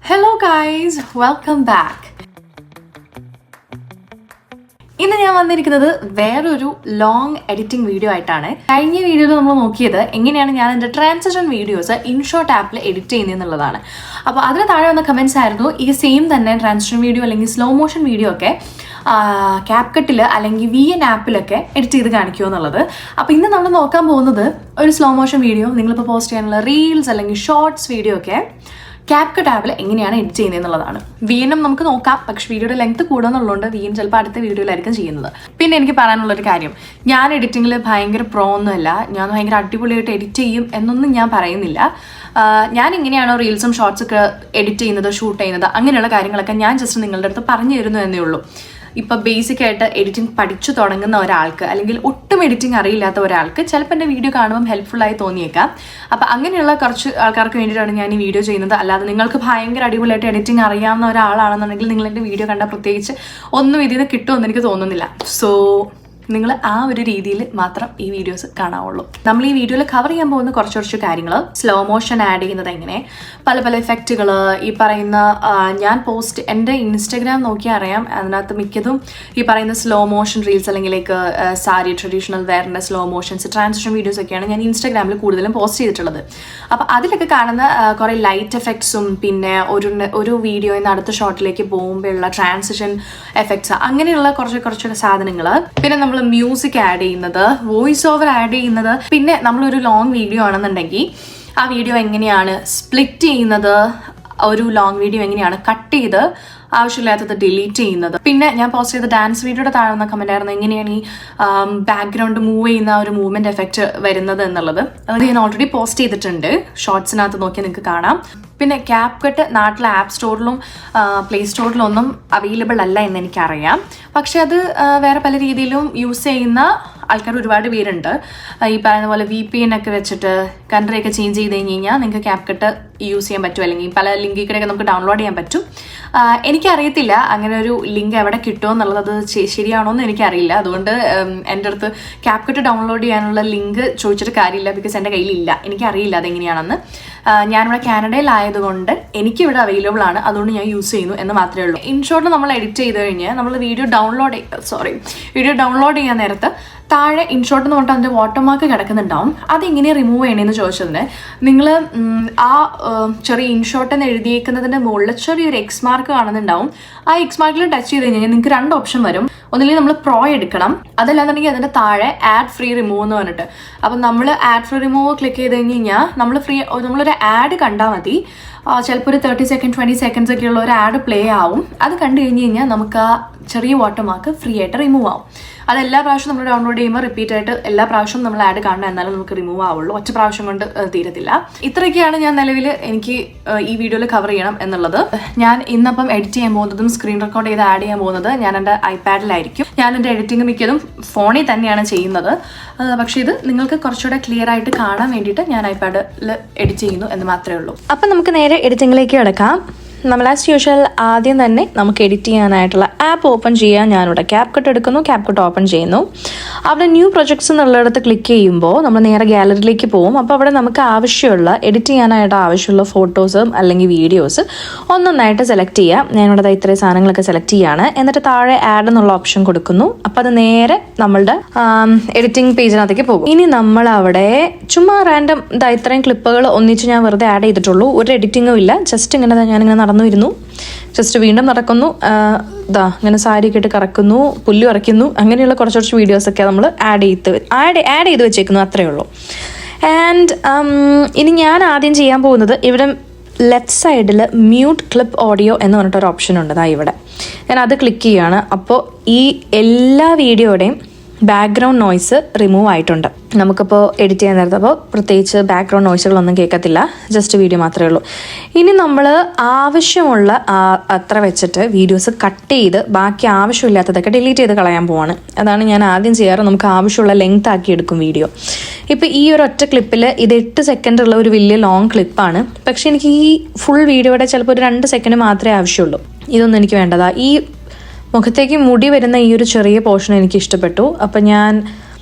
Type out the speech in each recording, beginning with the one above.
Hello guys, welcome back. ഇന്ന് ഞാൻ വന്നിരിക്കുന്നത് വേറൊരു ലോങ് എഡിറ്റിംഗ് വീഡിയോ ആയിട്ടാണ്. കഴിഞ്ഞ വീഡിയോയിൽ നമ്മൾ നോക്കിയത് എങ്ങനെയാണ് ഞാൻ എൻ്റെ ട്രാൻസിഷൻ വീഡിയോസ് ഇൻഷോട്ട് ആപ്പിൽ എഡിറ്റ് ചെയ്യുന്നതെന്നുള്ളതാണ്. അപ്പോൾ അതിന് താഴെ വന്ന കമൻസ് ആയിരുന്നു ഈ സെയിം തന്നെ ട്രാൻസിഷൻ വീഡിയോ അല്ലെങ്കിൽ സ്ലോ മോഷൻ വീഡിയോ ഒക്കെ ക്യാപ്കട്ടിൽ അല്ലെങ്കിൽ VN ആപ്പിലൊക്കെ എഡിറ്റ് ചെയ്ത് കാണിക്കുമോ എന്നുള്ളത്. അപ്പോൾ ഇന്ന് നമ്മൾ നോക്കാൻ പോകുന്നത് ഒരു സ്ലോ മോഷൻ വീഡിയോ നിങ്ങളിപ്പോൾ പോസ്റ്റ് ചെയ്യാനുള്ള റീൽസ് അല്ലെങ്കിൽ ഷോർട്സ് വീഡിയോ ഒക്കെ ക്യാപ്കട്ട് ആപ്പിൽ എങ്ങനെയാണ് എഡിറ്റ് ചെയ്യുന്നത് എന്നുള്ളതാണ്. VN നമുക്ക് നോക്കാം, പക്ഷേ വീഡിയോയുടെ ലെങ്ത് കൂടുന്നുള്ളതുകൊണ്ട് VN ചിലപ്പോൾ അടുത്ത വീഡിയോയിലായിരിക്കും ചെയ്യുന്നത്. പിന്നെ എനിക്ക് പറയാനുള്ളൊരു കാര്യം, ഞാൻ എഡിറ്റിങ്ങിൽ ഭയങ്കര പ്രോ ഒന്നുമല്ല, ഞാൻ ഭയങ്കര അടിപൊളിയായിട്ട് എഡിറ്റ് ചെയ്യും എന്നൊന്നും ഞാൻ പറയുന്നില്ല. ഞാൻ എങ്ങനെയാണോ റീൽസും ഷോർട്സൊക്കെ എഡിറ്റ് ചെയ്യുന്നത്, ഷൂട്ട് ചെയ്യുന്നത്, അങ്ങനെയുള്ള കാര്യങ്ങളൊക്കെ ഞാൻ ജസ്റ്റ് നിങ്ങളുടെ അടുത്ത് പറഞ്ഞു തരുന്നു എന്നേ ഉള്ളൂ. ഇപ്പോൾ ബേസിക് ആയിട്ട് എഡിറ്റിംഗ് പഠിച്ചു തുടങ്ങുന്ന ഒരാൾക്ക് അല്ലെങ്കിൽ ഒട്ടും എഡിറ്റിംഗ് അറിയില്ലാത്ത ഒരാൾക്ക് ചിലപ്പോൾ എൻ്റെ വീഡിയോ കാണുമ്പം ഹെൽപ്ഫുള്ളായി തോന്നിയേക്കാം. അപ്പോൾ അങ്ങനെയുള്ള കുറച്ച് ആൾക്കാർക്ക് വേണ്ടിയിട്ടാണ് ഞാൻ ഈ വീഡിയോ ചെയ്യുന്നത്. അല്ലാതെ നിങ്ങൾക്ക് ഭയങ്കര അടിപൊളിയായിട്ട് എഡിറ്റിംഗ് അറിയാവുന്ന ഒരാളാണെന്നുണ്ടെങ്കിൽ നിങ്ങൾ എൻ്റെ വീഡിയോ കണ്ടാൽ പ്രത്യേകിച്ച് ഒന്നും ഇതിൽ നിന്ന് കിട്ടുമെന്ന് എനിക്ക് തോന്നുന്നില്ല. സോ നിങ്ങൾ ആ ഒരു രീതിയിൽ മാത്രം ഈ വീഡിയോസ് കാണാവുള്ളൂ. നമ്മൾ ഈ വീഡിയോയിൽ കവർ ചെയ്യാൻ പോകുന്ന കുറച്ച് കാര്യങ്ങൾ, സ്ലോ മോഷൻ ആഡ് ചെയ്യുന്നത് എങ്ങനെ, പല എഫക്റ്റുകൾ, ഈ പറയുന്ന ഞാൻ പോസ്റ്റ് എൻ്റെ ഇൻസ്റ്റഗ്രാം നോക്കിയാൽ അറിയാം, അതിനകത്ത് മിക്കതും ഈ പറയുന്ന സ്ലോ മോഷൻ റീൽസ് അല്ലെങ്കിൽ ലൈക്ക് സാരി ട്രഡീഷണൽ വെയറിൻ്റെ സ്ലോ മോഷൻസ്, ട്രാൻസിഷൻ വീഡിയോസ് ഒക്കെയാണ് ഞാൻ ഇൻസ്റ്റഗ്രാമിൽ കൂടുതലും പോസ്റ്റ് ചെയ്തിട്ടുള്ളത്. അപ്പോൾ അതിലൊക്കെ കാണുന്ന കുറേ ലൈറ്റ് എഫക്ട്സും പിന്നെ ഒരു വീഡിയോയിൽ നിന്ന് അടുത്ത ഷോട്ടിലേക്ക് പോകുമ്പോഴുള്ള ട്രാൻസിഷൻ എഫക്ട്സ്, അങ്ങനെയുള്ള കുറച്ച് സാധനങ്ങൾ. പിന്നെ നമ്മൾ മ്യൂസിക് ആഡ് ചെയ്യുന്നത്, വോയിസ് ഓവർ ആഡ് ചെയ്യുന്നത്, പിന്നെ നമ്മളൊരു ലോങ് വീഡിയോ ആണെന്നുണ്ടെങ്കിൽ ആ വീഡിയോ എങ്ങനെയാണ് സ്പ്ലിറ്റ് ചെയ്യുന്നത്, ഒരു ലോങ് വീഡിയോ എങ്ങനെയാണ് കട്ട് ചെയ്ത് ആവശ്യമില്ലാത്തത് ഡിലീറ്റ് ചെയ്യുന്നത്. പിന്നെ ഞാൻ പോസ്റ്റ് ചെയ്ത ഡാൻസ് വീഡിയോയുടെ താഴ്ന്ന കമന്റ് ആയിരുന്നു എങ്ങനെയാണ് ഈ ബാക്ക്ഗ്രൗണ്ട് മൂവ് ചെയ്യുന്ന ഒരു മൂവ്മെന്റ് എഫക്റ്റ് വരുന്നത് എന്നുള്ളത്. അത് ഞാൻ ഓൾറെഡി പോസ്റ്റ് ചെയ്തിട്ടുണ്ട്, ഷോർട്സിനകത്ത് നോക്കിയാൽ നിങ്ങൾക്ക് കാണാം. പിന്നെ ക്യാപ്കട്ട് നാട്ടിലെ ആപ്പ് സ്റ്റോറിലും പ്ലേ സ്റ്റോറിലും ഒന്നും അവൈലബിൾ അല്ല എന്ന് എനിക്കറിയാം. പക്ഷെ അത് വേറെ പല രീതിയിലും യൂസ് ചെയ്യുന്ന ആൾക്കാർ ഒരുപാട് പേരുണ്ട്. ഈ പറയുന്ന പോലെ VPN ഒക്കെ വെച്ചിട്ട് കൺട്രിയൊക്കെ ചേഞ്ച് ചെയ്ത് കഴിഞ്ഞാൽ നിങ്ങൾക്ക് ക്യാപ്കട്ട് യൂസ് ചെയ്യാൻ പറ്റും, അല്ലെങ്കിൽ പല ലിങ്കിൽ കൂടെയൊക്കെ നമുക്ക് ഡൗൺലോഡ് ചെയ്യാൻ പറ്റും. എനിക്കറിയത്തില്ല അങ്ങനെ ഒരു ലിങ്ക് എവിടെ കിട്ടുമോ എന്നുള്ളത്, അത് ശരിയാണോ എന്ന് എനിക്കറിയില്ല. അതുകൊണ്ട് എൻ്റെ അടുത്ത് ക്യാപ്കട്ട് ഡൗൺലോഡ് ചെയ്യാനുള്ള ലിങ്ക് ചോദിച്ചിട്ട് കാര്യമില്ല, ബിക്കോസ് എൻ്റെ കയ്യിലില്ല, എനിക്കറിയില്ല അതെങ്ങനെയാണെന്ന്. ഞാനിവിടെ കാനഡയിലായതുകൊണ്ട് എനിക്കിവിടെ അവൈലബിൾ ആണ്, അതുകൊണ്ട് ഞാൻ യൂസ് ചെയ്യുന്നു എന്ന് മാത്രമേ ഉള്ളൂ. ഇൻഷോർട്ട് നമ്മൾ എഡിറ്റ് ചെയ്ത് കഴിഞ്ഞ് നമ്മൾ വീഡിയോ ഡൗൺലോഡ് ചെയ്യാൻ നേരത്ത് താഴെ ഇൻഷോട്ട് എന്ന് പറഞ്ഞിട്ട് അതിൻ്റെ വാട്ടർമാർക്ക് കിടക്കുന്നുണ്ടാവും. അതെങ്ങനെ റിമൂവ് ചെയ്യണമെന്ന് ചോദിച്ചതിന് നിങ്ങൾ ആ ചെറിയ ഇൻഷോട്ട് എന്ന് എഴുതിയേക്കുന്നതിൻ്റെ മുകളിൽ ചെറിയൊരു X മാർക്ക് കാണുന്നുണ്ടാവും. ആ X മാർക്കിൽ ടച്ച് ചെയ്ത് കഴിഞ്ഞാൽ നിങ്ങൾക്ക് 2 ഓപ്ഷൻ വരും. ഒന്നില്ലെങ്കിൽ നമ്മൾ പ്രോ എടുക്കണം, അതല്ലാന്നുണ്ടെങ്കിൽ അതിൻ്റെ താഴെ ആഡ് ഫ്രീ റിമൂവ് എന്ന് പറഞ്ഞിട്ട്. അപ്പം നമ്മൾ ആഡ് ഫ്രീ റിമൂവ് ക്ലിക്ക് ചെയ്ത് കഴിഞ്ഞാൽ നമ്മളൊരു ആഡ് കണ്ടാൽ മതി. ചിലപ്പോൾ ഒരു 30 സെക്കൻഡ് 20 സെക്കൻഡ്സ് ഒക്കെ ഉള്ള ഒരു ആഡ് പ്ലേ ആവും. അത് കണ്ടു കഴിഞ്ഞ് കഴിഞ്ഞാൽ നമുക്ക് ആ ചെറിയ വാട്ടർമാർക്ക് ഫ്രീ ആയിട്ട് റിമൂവ് ആവും. അത് എല്ലാ പ്രാവശ്യവും നമ്മൾ ഡൗൺലോഡ് ചെയ്യുമ്പോൾ റിപ്പീറ്റ് ആയിട്ട് എല്ലാ പ്രാവശ്യവും നമ്മൾ ആഡ് കാണണം, എന്നാലും നമുക്ക് റിമൂവ് ആവുള്ളൂ. ഒറ്റ പ്രാവശ്യം കൊണ്ട് തീരത്തില്ല. ഇത്രയൊക്കെയാണ് ഞാൻ നിലവിൽ എനിക്ക് ഈ വീഡിയോയിൽ കവർ ചെയ്യണം എന്നുള്ളത്. ഞാൻ ഇന്നപ്പം എഡിറ്റ് ചെയ്യാൻ പോകുന്നതും സ്ക്രീൻ റെക്കോർഡ് ചെയ്ത് ആഡ് ചെയ്യാൻ പോകുന്നത് ഞാൻ എൻ്റെ iPadലായിരിക്കും. ഞാൻ എൻ്റെ എഡിറ്റിംഗ് മിക്കതും ഫോണിൽ തന്നെയാണ് ചെയ്യുന്നത്. പക്ഷേ ഇത് നിങ്ങൾക്ക് കുറച്ചുകൂടെ ക്ലിയർ ആയിട്ട് കാണാൻ വേണ്ടിയിട്ട് ഞാൻ iPadൽ എഡിറ്റ് ചെയ്യുന്നു എന്ന് മാത്രമേ ഉള്ളൂ. അപ്പം നമുക്ക് നേരെ എഡിറ്റിംഗിലേക്ക് കിടക്കാം. നമ്മൾ ആസ് യൂഷ്വൽ ആദ്യം തന്നെ നമുക്ക് എഡിറ്റ് ചെയ്യാനായിട്ടുള്ള ആപ്പ് ഓപ്പൺ ചെയ്യാൻ ഞാനിവിടെ ക്യാപ്കട്ട് എടുക്കുന്നു, ക്യാപ്കട്ട് ഓപ്പൺ ചെയ്യുന്നു. അവിടെ ന്യൂ പ്രൊജക്ട്സ് എന്നുള്ളിടത്ത് ക്ലിക്ക് ചെയ്യുമ്പോൾ നമ്മൾ നേരെ ഗാലറിയിലേക്ക് പോകും. അപ്പോൾ അവിടെ നമുക്ക് എഡിറ്റ് ചെയ്യാനായിട്ട് ആവശ്യമുള്ള ഫോട്ടോസും അല്ലെങ്കിൽ വീഡിയോസ് ഒന്നൊന്നായിട്ട് സെലക്ട് ചെയ്യാം. ഞാനിവിടെ ഇത്രയും സാധനങ്ങളൊക്കെ സെലക്ട് ചെയ്യുകയാണ്. എന്നിട്ട് താഴെ ആഡ് എന്നുള്ള ഓപ്ഷൻ കൊടുക്കുന്നു. അപ്പോൾ അത് നേരെ നമ്മളുടെ എഡിറ്റിംഗ് പേജിനകത്തേക്ക് പോകും. ഇനി നമ്മൾ അവിടെ ചുമ്മാ റാൻഡം ഇത്രയും ക്ലിപ്പുകൾ ഒന്നിച്ച് ഞാൻ വെറുതെ ആഡ് ചെയ്തിട്ടുള്ളൂ. ഒരു എഡിറ്റിങ്ങും ഇല്ല, ജസ്റ്റ് ഞാനിങ്ങനെ നടന്നു വരുന്നു, ജസ്റ്റ് വീണ്ടും നടക്കുന്നു, ഇങ്ങനെ സാരി ഒക്കെ ഇട്ട് കറക്കുന്നു, പുല്ല് കറക്കുന്നു, അങ്ങനെയുള്ള കുറച്ച് വീഡിയോസൊക്കെ നമ്മൾ ആഡ് ചെയ്ത് വെച്ചേക്കുന്നു, അത്രയേ ഉള്ളൂ. ആൻഡ് ഇനി ഞാൻ ആദ്യം ചെയ്യാൻ പോകുന്നത് ഇവിടെ ലെഫ്റ്റ് സൈഡിൽ മ്യൂട്ട് ക്ലിപ്പ് ഓഡിയോ എന്ന് പറഞ്ഞിട്ടൊരു ഓപ്ഷൻ ഉണ്ട്. ഇവിടെ ഞാൻ അത് ക്ലിക്ക് ചെയ്യുകയാണ്. അപ്പോൾ ഈ എല്ലാ വീഡിയോയുടെയും ബാക്ക്ഗ്രൗണ്ട് നോയ്സ് റിമൂവ് ആയിട്ടുണ്ട്. നമുക്കിപ്പോൾ എഡിറ്റ് ചെയ്യാൻ നേരത്തപ്പോൾ പ്രത്യേകിച്ച് ബാക്ക്ഗ്രൗണ്ട് നോയ്സുകളൊന്നും കേൾക്കത്തില്ല, ജസ്റ്റ് വീഡിയോ മാത്രമേ ഉള്ളൂ. ഇനി നമ്മൾ ആവശ്യമുള്ള അത്ര വെച്ചിട്ട് വീഡിയോസ് കട്ട് ചെയ്ത് ബാക്കി ആവശ്യമില്ലാത്തതൊക്കെ ഡിലീറ്റ് ചെയ്ത് കളയാൻ പോവാണ്. അതാണ് ഞാൻ ആദ്യം ചെയ്യാറ്. നമുക്ക് ആവശ്യമുള്ള ലെങ്ത് ആക്കി എടുക്കും വീഡിയോ. ഇപ്പോൾ ഈ ഒരു ഒറ്റ ക്ലിപ്പിൽ ഇത് 8 സെക്കൻഡ് ഉള്ള ഒരു വലിയ ലോങ് ക്ലിപ്പാണ്. പക്ഷെ എനിക്ക് ഈ ഫുൾ വീഡിയോയുടെ ചിലപ്പോൾ ഒരു 2 സെക്കൻഡ് മാത്രമേ ആവശ്യമുള്ളൂ. ഇതൊന്നും എനിക്ക് വേണ്ടതാ. ഈ മുഖത്തേക്ക് മുടി വരുന്ന ഈ ഒരു ചെറിയ പോർഷൻ എനിക്ക് ഇഷ്ടപ്പെട്ടു. അപ്പം ഞാൻ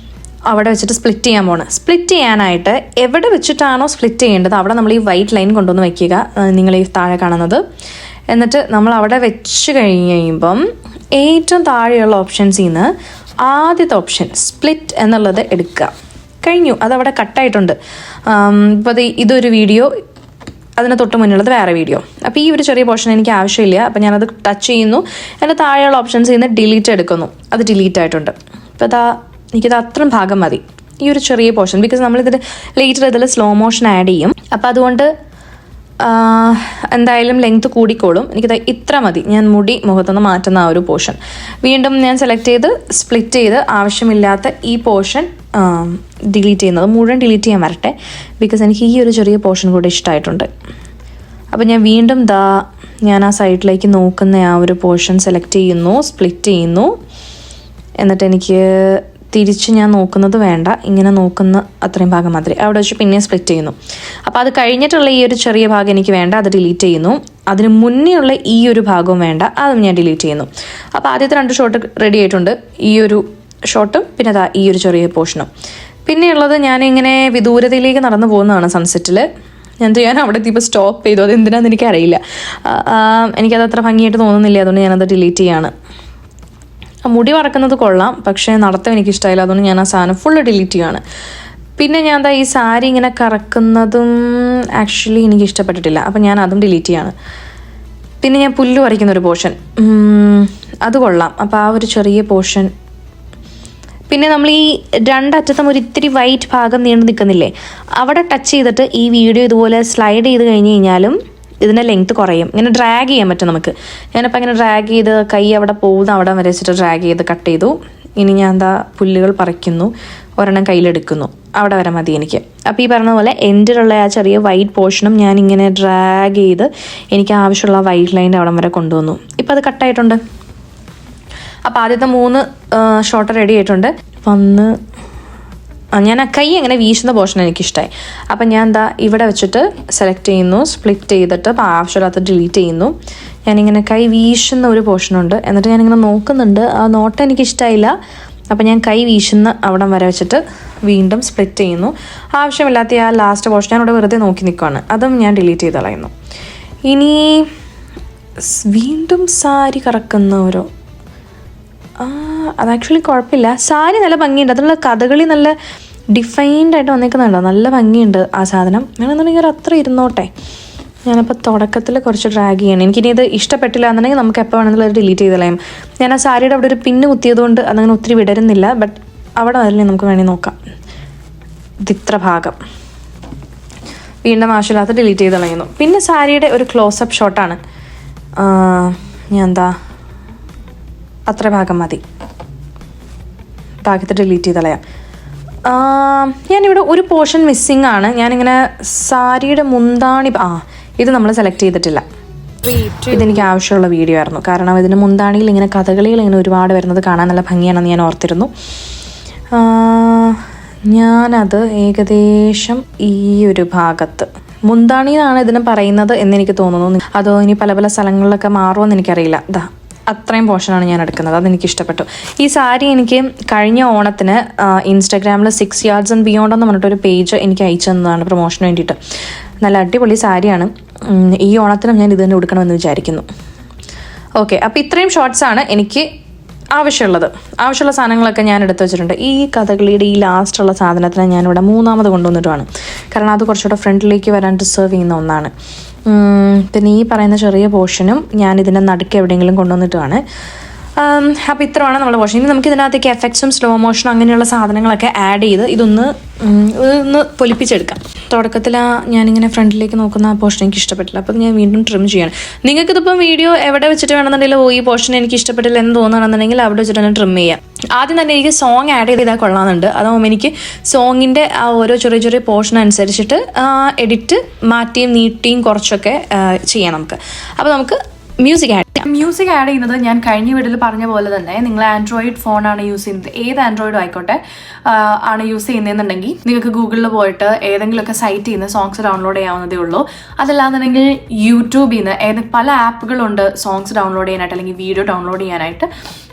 അവിടെ വെച്ചിട്ട് സ്പ്ലിറ്റ് ചെയ്യാൻ പോകണം. സ്പ്ലിറ്റ് ചെയ്യാനായിട്ട് എവിടെ വെച്ചിട്ടാണോ സ്പ്ലിറ്റ് ചെയ്യേണ്ടത് അവിടെ നമ്മൾ ഈ വൈറ്റ് ലൈൻ കൊണ്ടുവന്ന് വയ്ക്കുക, നിങ്ങൾ ഈ താഴെ കാണുന്നത്. എന്നിട്ട് നമ്മൾ അവിടെ വെച്ച് കഴിയുമ്പം ഏറ്റവും താഴെയുള്ള ഓപ്ഷൻസിൽ നിന്ന് ആദ്യത്തെ ഓപ്ഷൻ സ്പ്ലിറ്റ് എന്നുള്ളത് എടുക്കുക. കഴിഞ്ഞു, അതവിടെ കട്ടായിട്ടുണ്ട്. ഇപ്പോൾ ഇതൊരു വീഡിയോ, അതിന് തൊട്ട് മുന്നുള്ളത് വേറെ വീഡിയോ. അപ്പോൾ ഈ ഒരു ചെറിയ പോർഷൻ എനിക്ക് ആവശ്യമില്ല. അപ്പോൾ ഞാനത് ടച്ച് ചെയ്യുന്നു, എൻ്റെ താഴെയുള്ള ഓപ്ഷൻസിൽ നിന്ന് ഡിലീറ്റ് എടുക്കുന്നു. അത് ഡിലീറ്റ് ആയിട്ടുണ്ട്. അപ്പോൾ എനിക്കിത് അത്രയും ഭാഗം മതി, ഈ ഒരു ചെറിയ പോർഷൻ. ബിക്കോസ് നമ്മളിതിൽ ലേറ്റർ ഇതിൽ സ്ലോ മോഷൻ ആഡ് ചെയ്യും. അപ്പോൾ അതുകൊണ്ട് എന്തായാലും ലെങ്ത് കൂടിക്കോളും. എനിക്കിത് ഇത്ര മതി. ഞാൻ മുടി മുഖത്തുനിന്ന് മാറ്റുന്ന ആ ഒരു പോർഷൻ വീണ്ടും ഞാൻ സെലക്ട് ചെയ്ത് സ്പ്ലിറ്റ് ചെയ്ത് ആവശ്യമില്ലാത്ത ഈ പോർഷൻ ഡിലീറ്റ് ചെയ്യുന്നത് മുഴുവൻ ഡിലീറ്റ് ചെയ്യാൻ വരട്ടെ. ബിക്കോസ് എനിക്ക് ഈ ഒരു ചെറിയ പോർഷൻ കൂടെ ഇഷ്ടമായിട്ടുണ്ട്. അപ്പോൾ ഞാൻ വീണ്ടും ഞാൻ ആ സൈഡിലേക്ക് നോക്കുന്ന ആ ഒരു പോർഷൻ സെലക്ട് ചെയ്യുന്നു, സ്പ്ലിറ്റ് ചെയ്യുന്നു. എന്നിട്ട് എനിക്ക് തിരിച്ച് ഞാൻ നോക്കുന്നത് വേണ്ട, ഇങ്ങനെ നോക്കുന്ന അത്രയും ഭാഗം മാത്രമേ അവിടെ വെച്ച് പിന്നെ സ്പ്ലിറ്റ് ചെയ്യുന്നു. അപ്പോൾ അത് കഴിഞ്ഞിട്ടുള്ള ഈ ഒരു ചെറിയ ഭാഗം എനിക്ക് വേണ്ട, അത് ഡിലീറ്റ് ചെയ്യുന്നു. അതിന് മുന്നേ ഉള്ള ഈ ഒരു ഭാഗവും വേണ്ട, അതും ഞാൻ ഡിലീറ്റ് ചെയ്യുന്നു. അപ്പോൾ ആദ്യത്തെ 2 ഷോട്ട് റെഡി ആയിട്ടുണ്ട്, ഈ ഒരു ഷോട്ടും പിന്നെ ഈ ഒരു ചെറിയ പോർഷനും. പിന്നെയുള്ളത് ഞാനിങ്ങനെ വിദൂരതയിലേക്ക് നടന്നു പോകുന്നതാണ് സൺസെറ്റിൽ. ഞാൻ അവിടെ എത്തിയപ്പോൾ സ്റ്റോപ്പ് ചെയ്തു. അത് എന്തിനാണെന്ന് എനിക്കറിയില്ല, എനിക്കത് അത്ര ഭംഗിയായിട്ട് തോന്നുന്നില്ല, അതുകൊണ്ട് ഞാനത് ഡിലീറ്റ് ചെയ്യാണ്. മുടി വറക്കുന്നത് കൊള്ളാം, പക്ഷേ നടത്തം എനിക്കിഷ്ടമായില്ല, അതുകൊണ്ട് ഞാൻ ആ സാധനം ഫുള്ള് ഡിലീറ്റ് ചെയ്യുകയാണ്. പിന്നെ ഞാൻ ഈ സാരി ഇങ്ങനെ കറക്കുന്നതും ആക്ച്വലി എനിക്ക് ഇഷ്ടപ്പെട്ടിട്ടില്ല, അപ്പം ഞാൻ അതും ഡിലീറ്റ് ചെയ്യാണ്. പിന്നെ ഞാൻ പുല്ല് പറിക്കുന്നൊരു പോർഷൻ, അത് കൊള്ളാം. അപ്പോൾ ആ ഒരു ചെറിയ പോർഷൻ. പിന്നെ നമ്മൾ ഈ 2 അറ്റത്തും ഒരു ഇത്തിരി വൈറ്റ് ഭാഗം നീണ്ടു നിൽക്കുന്നില്ലേ, അവിടെ ടച്ച് ചെയ്തിട്ട് ഈ വീഡിയോ ഇതുപോലെ സ്ലൈഡ് ചെയ്ത് കഴിഞ്ഞ് കഴിഞ്ഞാലും ഇതിൻ്റെ ലെങ്ത്ത് കുറയും. ഇങ്ങനെ ഡ്രാഗ് ചെയ്യാൻ പറ്റും നമുക്ക്. ഞാനിപ്പോൾ ഇങ്ങനെ ഡ്രാഗ് ചെയ്ത് കൈ അവിടെ പോകുന്ന അവിടെ വരെ വെച്ചിട്ട് ഡ്രാഗ് ചെയ്ത് കട്ട് ചെയ്തു. ഇനി ഞാൻ പുല്ലുകൾ പറിക്കുന്നു, ഒരെണ്ണം കയ്യിലെടുക്കുന്നു, അവിടെ വരെ മതി എനിക്ക്. അപ്പോൾ ഈ പറഞ്ഞ പോലെ എൻഡിലുള്ള ആ ചെറിയ വൈറ്റ് പോർഷനും ഞാനിങ്ങനെ ഡ്രാഗ് ചെയ്ത് എനിക്ക് ആവശ്യമുള്ള വൈറ്റ് ലൈൻ്റെ അവിടം വരെ കൊണ്ടുവന്നു. ഇപ്പോൾ അത് കട്ടായിട്ടുണ്ട്. അപ്പോൾ ആദ്യത്തെ 3 ഷോട്ട് റെഡി ആയിട്ടുണ്ട്. ഞാൻ ആ കൈ അങ്ങനെ വീശുന്ന പോർഷൻ എനിക്കിഷ്ടമായി. അപ്പം ഞാൻ ഇവിടെ വെച്ചിട്ട് സെലക്ട് ചെയ്യുന്നു, സ്പ്ലിറ്റ് ചെയ്തിട്ട് ആവശ്യമില്ലാത്ത ഡിലീറ്റ് ചെയ്യുന്നു. ഞാനിങ്ങനെ കൈ വീശുന്ന ഒരു പോർഷനുണ്ട്, എന്നിട്ട് ഞാനിങ്ങനെ നോക്കുന്നുണ്ട്, ആ നോട്ടം എനിക്കിഷ്ടമായില്ല. അപ്പം ഞാൻ കൈ വീശുന്ന അവിടം വരെ വെച്ചിട്ട് വീണ്ടും സ്പ്ലിറ്റ് ചെയ്യുന്നു. ആവശ്യമില്ലാത്ത ആ ലാസ്റ്റ് പോർഷൻ ഞാനിവിടെ വെറുതെ നോക്കി നിൽക്കുകയാണ്, അതും ഞാൻ ഡിലീറ്റ് ചെയ്ത് കളയുന്നു. ഇനി വീണ്ടും സാരി കറക്കുന്ന ഓരോ അത് ആക്ച്വലി കുഴപ്പമില്ല, സാരി നല്ല ഭംഗിയുണ്ട്. അതിനുള്ള കഥകളി നല്ല ഡിഫൈൻഡ് ആയിട്ട് വന്നേക്കുന്നുണ്ടോ, നല്ല ഭംഗിയുണ്ട് ആ സാധനം. ഞാനെന്നുണ്ടെങ്കിൽ ഒരു അത്ര ഇരുന്നോട്ടെ. ഞാനപ്പോൾ തുടക്കത്തിൽ കുറച്ച് ഡ്രാഗ് ചെയ്യണം. എനിക്കിനി ഇത് ഇഷ്ടപ്പെട്ടില്ല എന്നുണ്ടെങ്കിൽ നമുക്ക് എപ്പോൾ വേണമെങ്കിലും അത് ഡിലീറ്റ് ചെയ്ത് കളയാം. ഞാൻ ആ സാരിയുടെ അവിടെ ഒരു പിന്ന് കുത്തിയതുകൊണ്ട് അതങ്ങനെ ഒത്തിരി വിടരുന്നില്ല, ബട്ട് അവിടെ വരില്ലേ നമുക്ക് വേണമെങ്കിൽ നോക്കാം. ഇതിത്ര ഭാഗം വീണ്ടും ആവശ്യമില്ലാത്ത ഡിലീറ്റ് ചെയ്ത് കളയുന്നു. പിന്നെ സാരിയുടെ ഒരു ക്ലോസപ്പ് ഷോട്ടാണ്. ഞാൻ അത്ര ഭാഗം മതി, ഭാഗത്ത് ഡിലീറ്റ് ചെയ്ത് കളയാം. ഞാനിവിടെ ഒരു പോർഷൻ മിസ്സിങ് ആണ്. ഞാനിങ്ങനെ സാരിയുടെ മുന്താണി ഇത് നമ്മൾ സെലക്ട് ചെയ്തിട്ടില്ല. ഇതെനിക്ക് ആവശ്യമുള്ള വീഡിയോ ആയിരുന്നു, കാരണം ഇതിന് മുന്താണിയിൽ ഇങ്ങനെ കഥകളികൾ ഇങ്ങനെ ഒരുപാട് വരുന്നത് കാണാൻ നല്ല ഭംഗിയാണെന്ന് ഞാൻ ഓർത്തിരുന്നു. ഞാനത് ഏകദേശം ഈ ഒരു ഭാഗത്ത് മുന്താണിയാണ് ഇതിന് പറയുന്നത് എന്നെനിക്ക് തോന്നുന്നു. അതോ ഇനി പല പല സ്ഥലങ്ങളിലൊക്കെ മാറുമെന്ന് എനിക്കറിയില്ല. അത്രയും പോർഷനാണ് ഞാൻ എടുക്കുന്നത്, അതെനിക്ക് ഇഷ്ടപ്പെട്ടു. ഈ സാരി എനിക്ക് കഴിഞ്ഞ ഓണത്തിന് ഇൻസ്റ്റാഗ്രാമിൽ 6 yards and beyond എന്ന് പറഞ്ഞിട്ടൊരു പേജ് എനിക്ക് അയച്ചു തന്നതാണ് പ്രൊമോഷന് വേണ്ടിയിട്ട്. നല്ല അടിപൊളി സാരിയാണ്. ഈ ഓണത്തിനും ഞാൻ ഇത് തന്നെ ഉടുക്കണമെന്ന് വിചാരിക്കുന്നു. ഓക്കെ, അപ്പോൾ ഇത്രയും ഷോർട്സാണ് എനിക്ക് ആവശ്യമുള്ള സാധനങ്ങളൊക്കെ ഞാൻ എടുത്തു വെച്ചിട്ടുണ്ട്. ഈ കഥകളിയുടെ ഈ ലാസ്റ്റുള്ള സാധനത്തിന് ഞാനിവിടെ 3ാമത് കൊണ്ടുവന്നിട്ടുമാണ്, കാരണം അത് കുറച്ചുകൂടെ ഫ്രണ്ടിലേക്ക് വരാൻ ഡിസേർവ് ചെയ്യുന്ന ഒന്നാണ്. പിന്നെ ഈ പറയുന്ന ചെറിയ പോർഷനും ഞാൻ ഇതിൻ്റെ നടുക്ക് എവിടെയെങ്കിലും കൊണ്ടുവന്നിട്ടാണ്. അപ്പോൾ ഇത്രയാണ് നമ്മുടെ പോർഷൻ. ഇനി നമുക്ക് ഇതിനകത്തേക്ക് എഫക്ട്സും സ്ലോ മോഷനും അങ്ങനെയുള്ള സാധനങ്ങളൊക്കെ ആഡ് ചെയ്ത് ഇതൊന്ന് പൊലിപ്പിച്ചെടുക്കാം. തുടക്കത്തിൽ ഞാനിങ്ങനെ ഫ്രണ്ടിലേക്ക് നോക്കുന്ന ആ പോർഷൻ എനിക്ക് ഇഷ്ടപ്പെട്ടില്ല, അപ്പോൾ ഞാൻ വീണ്ടും ട്രിം ചെയ്യണം. നിങ്ങൾക്കിതിപ്പം വീഡിയോ എവിടെ വെച്ചിട്ട് വേണമെന്നുണ്ടെങ്കിൽ ഈ പോർഷൻ എനിക്ക് ഇഷ്ടപ്പെട്ടില്ല എന്ന് തോന്നുകയാണെന്നുണ്ടെങ്കിൽ അവിടെ വെച്ചിട്ട് തന്നെ ട്രിം ചെയ്യാം. ആദ്യം തന്നെ എനിക്ക് സോങ് ആഡ് ചെയ്താൽ കൊള്ളാമെന്നുണ്ട്. അതാവുമ്പോൾ എനിക്ക് സോങ്ങിൻ്റെ ആ ഓരോ ചെറിയ ചെറിയ പോർഷൻ അനുസരിച്ചിട്ട് എഡിറ്റ് മാറ്റിയും നീട്ടിയും കുറച്ചൊക്കെ ചെയ്യാം നമുക്ക്. അപ്പോൾ നമുക്ക് മ്യൂസിക് ആഡ് ചെയ്യാം. മ്യൂസിക് ആഡ് ചെയ്യുന്നത് ഞാൻ കഴിഞ്ഞ വീഡിയോയിൽ പറഞ്ഞ പോലെ തന്നെ നിങ്ങൾ ആൻഡ്രോയിഡ് ഫോണാണ് യൂസ് ചെയ്യുന്നത്, ഏത് ആൻഡ്രോയിഡും ആയിക്കോട്ടെ ആണ് യൂസ് ചെയ്യുന്നതെന്നുണ്ടെങ്കിൽ നിങ്ങൾക്ക് ഗൂഗിളിൽ പോയിട്ട് ഏതെങ്കിലുമൊക്കെ സൈറ്റിൽ നിന്ന് സോങ്സ് ഡൗൺലോഡ് ചെയ്യാവുന്നതേ ഉള്ളൂ. അതല്ലാന്നുണ്ടെങ്കിൽ യൂട്യൂബിൽ നിന്ന് പല ആപ്പുകളുണ്ട് സോങ്സ് ഡൗൺലോഡ് ചെയ്യാനായിട്ട് അല്ലെങ്കിൽ വീഡിയോ ഡൗൺലോഡ് ചെയ്യാനായിട്ട്.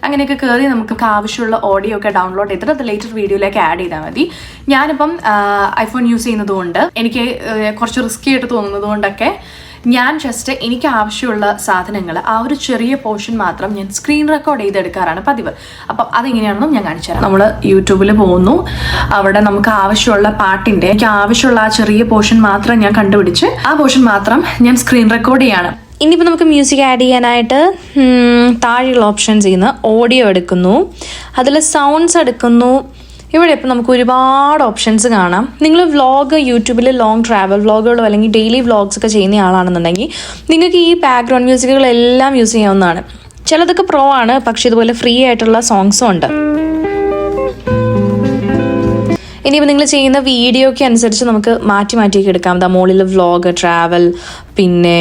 അങ്ങനെയൊക്കെ കയറി നമുക്ക് ആവശ്യമുള്ള ഓഡിയോ ഒക്കെ ഡൗൺലോഡ് ചെയ്തിട്ട് അത് ലേറ്റർ വീഡിയോയിലേക്ക് ആഡ് ചെയ്താൽ മതി. ഞാനിപ്പം ഐഫോൺ യൂസ് ചെയ്യുന്നതുകൊണ്ട് എനിക്ക് കുറച്ച് റിസ്കി ആയിട്ട് തോന്നുന്നത് കൊണ്ടൊക്കെ ഞാൻ ജസ്റ്റ് എനിക്ക് ആവശ്യമുള്ള സാധനങ്ങൾ ആ ഒരു ചെറിയ പോർഷൻ മാത്രം ഞാൻ സ്ക്രീൻ റെക്കോർഡ് ചെയ്തെടുക്കാറാണ് പതിവ്. അപ്പം അതെങ്ങനെയാണെന്നും ഞാൻ കാണിച്ചു തരാം. നമ്മൾ യൂട്യൂബിൽ പോകുന്നു, അവിടെ നമുക്ക് ആവശ്യമുള്ള പാട്ടിൻ്റെ എനിക്ക് ആവശ്യമുള്ള ആ ചെറിയ പോർഷൻ മാത്രം ഞാൻ കണ്ടുപിടിച്ച് ആ പോർഷൻ മാത്രം ഞാൻ സ്ക്രീൻ റെക്കോർഡ് ചെയ്യാണ്. ഇനിയിപ്പോൾ നമുക്ക് മ്യൂസിക് ആഡ് ചെയ്യാനായിട്ട് താഴെയുള്ള ഓപ്ഷൻസ് ചെയ്യുന്ന ഓഡിയോ എടുക്കുന്നു, അതിൽ സൗണ്ട്സ് എടുക്കുന്നു. ഇവിടെ ഇപ്പോൾ നമുക്ക് ഒരുപാട് ഓപ്ഷൻസ് കാണാം. നിങ്ങൾ വ്ളോഗ് യൂട്യൂബിൽ ലോങ് ട്രാവൽ വ്ളോഗുകളോ അല്ലെങ്കിൽ ഡെയിലി വ്ളോഗ്സ് ഒക്കെ ചെയ്യുന്ന ആളാണെന്നുണ്ടെങ്കിൽ നിങ്ങൾക്ക് ഈ ബാക്ക്ഗ്രൗണ്ട് മ്യൂസിക്കുകളെല്ലാം യൂസ് ചെയ്യാവുന്നതാണ്. ചിലതൊക്കെ പ്രോ ആണ്, പക്ഷേ ഇതുപോലെ ഫ്രീ ആയിട്ടുള്ള സോങ്സും ഉണ്ട്. ഇനിയിപ്പോൾ നിങ്ങൾ ചെയ്യുന്ന വീഡിയോയ്ക്ക് അനുസരിച്ച് നമുക്ക് മാറ്റിയൊക്കെ എടുക്കാം. മുകളിൽ വ്ളോഗ്, ട്രാവൽ, പിന്നെ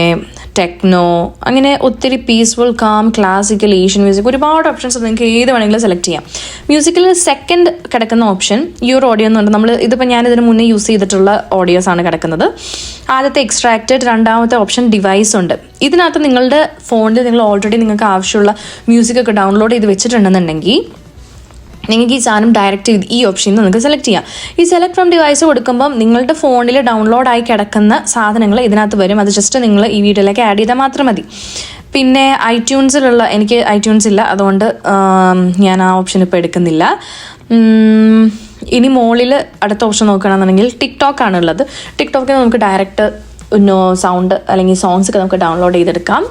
ടെക്നോ, അങ്ങനെ ഒത്തിരി peaceful, calm, classical, Asian music, ഒരുപാട് ഓപ്ഷൻസ് നിങ്ങൾക്ക് ഏത് വേണമെങ്കിലും സെലക്ട് ചെയ്യാം. മ്യൂസിക്കിൽ സെക്കൻഡ് കിടക്കുന്ന ഓപ്ഷൻ യുവർ ഓഡിയോ എന്നുണ്ട്. നമ്മൾ ഇതിപ്പോൾ ഞാനിതിന് മുന്നേ യൂസ് ചെയ്തിട്ടുള്ള ഓഡിയോസ് ആണ് കിടക്കുന്നത്. ആദ്യത്തെ എക്സ്ട്രാക്റ്റഡ്, രണ്ടാമത്തെ ഓപ്ഷൻ ഡിവൈസ് ഉണ്ട്. ഇതിനകത്ത് നിങ്ങളുടെ ഫോണിൽ നിങ്ങൾ ഓൾറെഡി നിങ്ങൾക്ക് ആവശ്യമുള്ള മ്യൂസിക്കൊക്കെ ഡൗൺലോഡ് ചെയ്ത് വെച്ചിട്ടുണ്ടെന്നുണ്ടെങ്കിൽ നിങ്ങൾക്ക് ഈ സാധനം ഡയറക്റ്റ് ഈ ഓപ്ഷനിൽ നിങ്ങൾക്ക് സെലക്ട് ചെയ്യാം. ഈ സെലക്ട് ഫ്രം ഡിവൈസ് കൊടുക്കുമ്പം നിങ്ങളുടെ ഫോണിൽ ഡൗൺലോഡായി കിടക്കുന്ന സാധനങ്ങൾ ഇതിനകത്ത് വരും. അത് ജസ്റ്റ് നിങ്ങൾ ഈ വീഡിയോയിലേക്ക് ആഡ് ചെയ്താൽ മാത്രം മതി. പിന്നെ ഐട്യൂൺസിലുള്ള, എനിക്ക് ഐട്യൂൺസ് ഇല്ല, അതുകൊണ്ട് ഞാൻ ആ ഓപ്ഷൻ ഇപ്പോൾ എടുക്കുന്നില്ല. ഇനി മുകളിൽ അടുത്ത ഓപ്ഷൻ നോക്കുകയാണെന്നുണ്ടെങ്കിൽ ടിക്ടോക്ക് ആണുള്ളത്. ടിക്ടോക്കിൽ നമുക്ക് ഡയറക്റ്റ് സൗണ്ട് അല്ലെങ്കിൽ സോങ്സ് ഒക്കെ നമുക്ക് ഡൗൺലോഡ് ചെയ്തെടുക്കാം.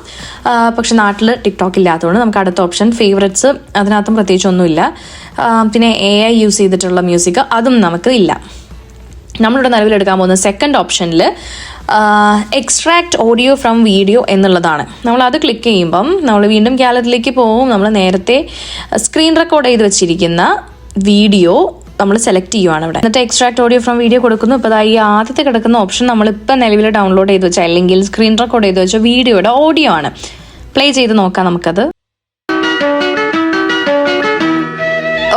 പക്ഷെ നാട്ടിൽ ടിക്ടോക്ക് ഇല്ലാത്തതുകൊണ്ട് നമുക്ക് അടുത്ത ഓപ്ഷൻ ഫേവറേറ്റ്സ്, അതിനകത്തും പ്രത്യേകിച്ചൊന്നുമില്ല. പിന്നെ AI യൂസ് ചെയ്തിട്ടുള്ള മ്യൂസിക് അതും നമുക്ക് ഇല്ല. നമ്മളിവിടെ നിലവിലെടുക്കാൻ പോകുന്ന സെക്കൻഡ് ഓപ്ഷനിൽ എക്സ്ട്രാക്ട് ഓഡിയോ ഫ്രം വീഡിയോ എന്നുള്ളതാണ്. നമ്മളത് ക്ലിക്ക് ചെയ്യുമ്പം നമ്മൾ വീണ്ടും ഗാലറിയിലേക്ക് പോകും. നമ്മൾ നേരത്തെ സ്ക്രീൻ റെക്കോർഡ് ചെയ്ത് വെച്ചിരിക്കുന്ന വീഡിയോ നമ്മൾ സെലക്ട് ചെയ്യുവാണ് ഇവിടെ. എന്നിട്ട് എക്സ്ട്രാക്ട് ഓഡിയോ ഫ്രം വീഡിയോ കൊടുക്കുന്നു. ഇപ്പോൾ ഈ ആദ്യത്തെ കിടക്കുന്ന ഓപ്ഷൻ നമ്മളിപ്പോൾ നിലവിൽ ഡൗൺലോഡ് ചെയ്ത് വെച്ച അല്ലെങ്കിൽ സ്ക്രീൻ റെക്കോർഡ് ചെയ്ത് വെച്ച വീഡിയോയുടെ ഓഡിയോ ആണ്. പ്ലേ ചെയ്ത് നോക്കാം നമുക്കത്.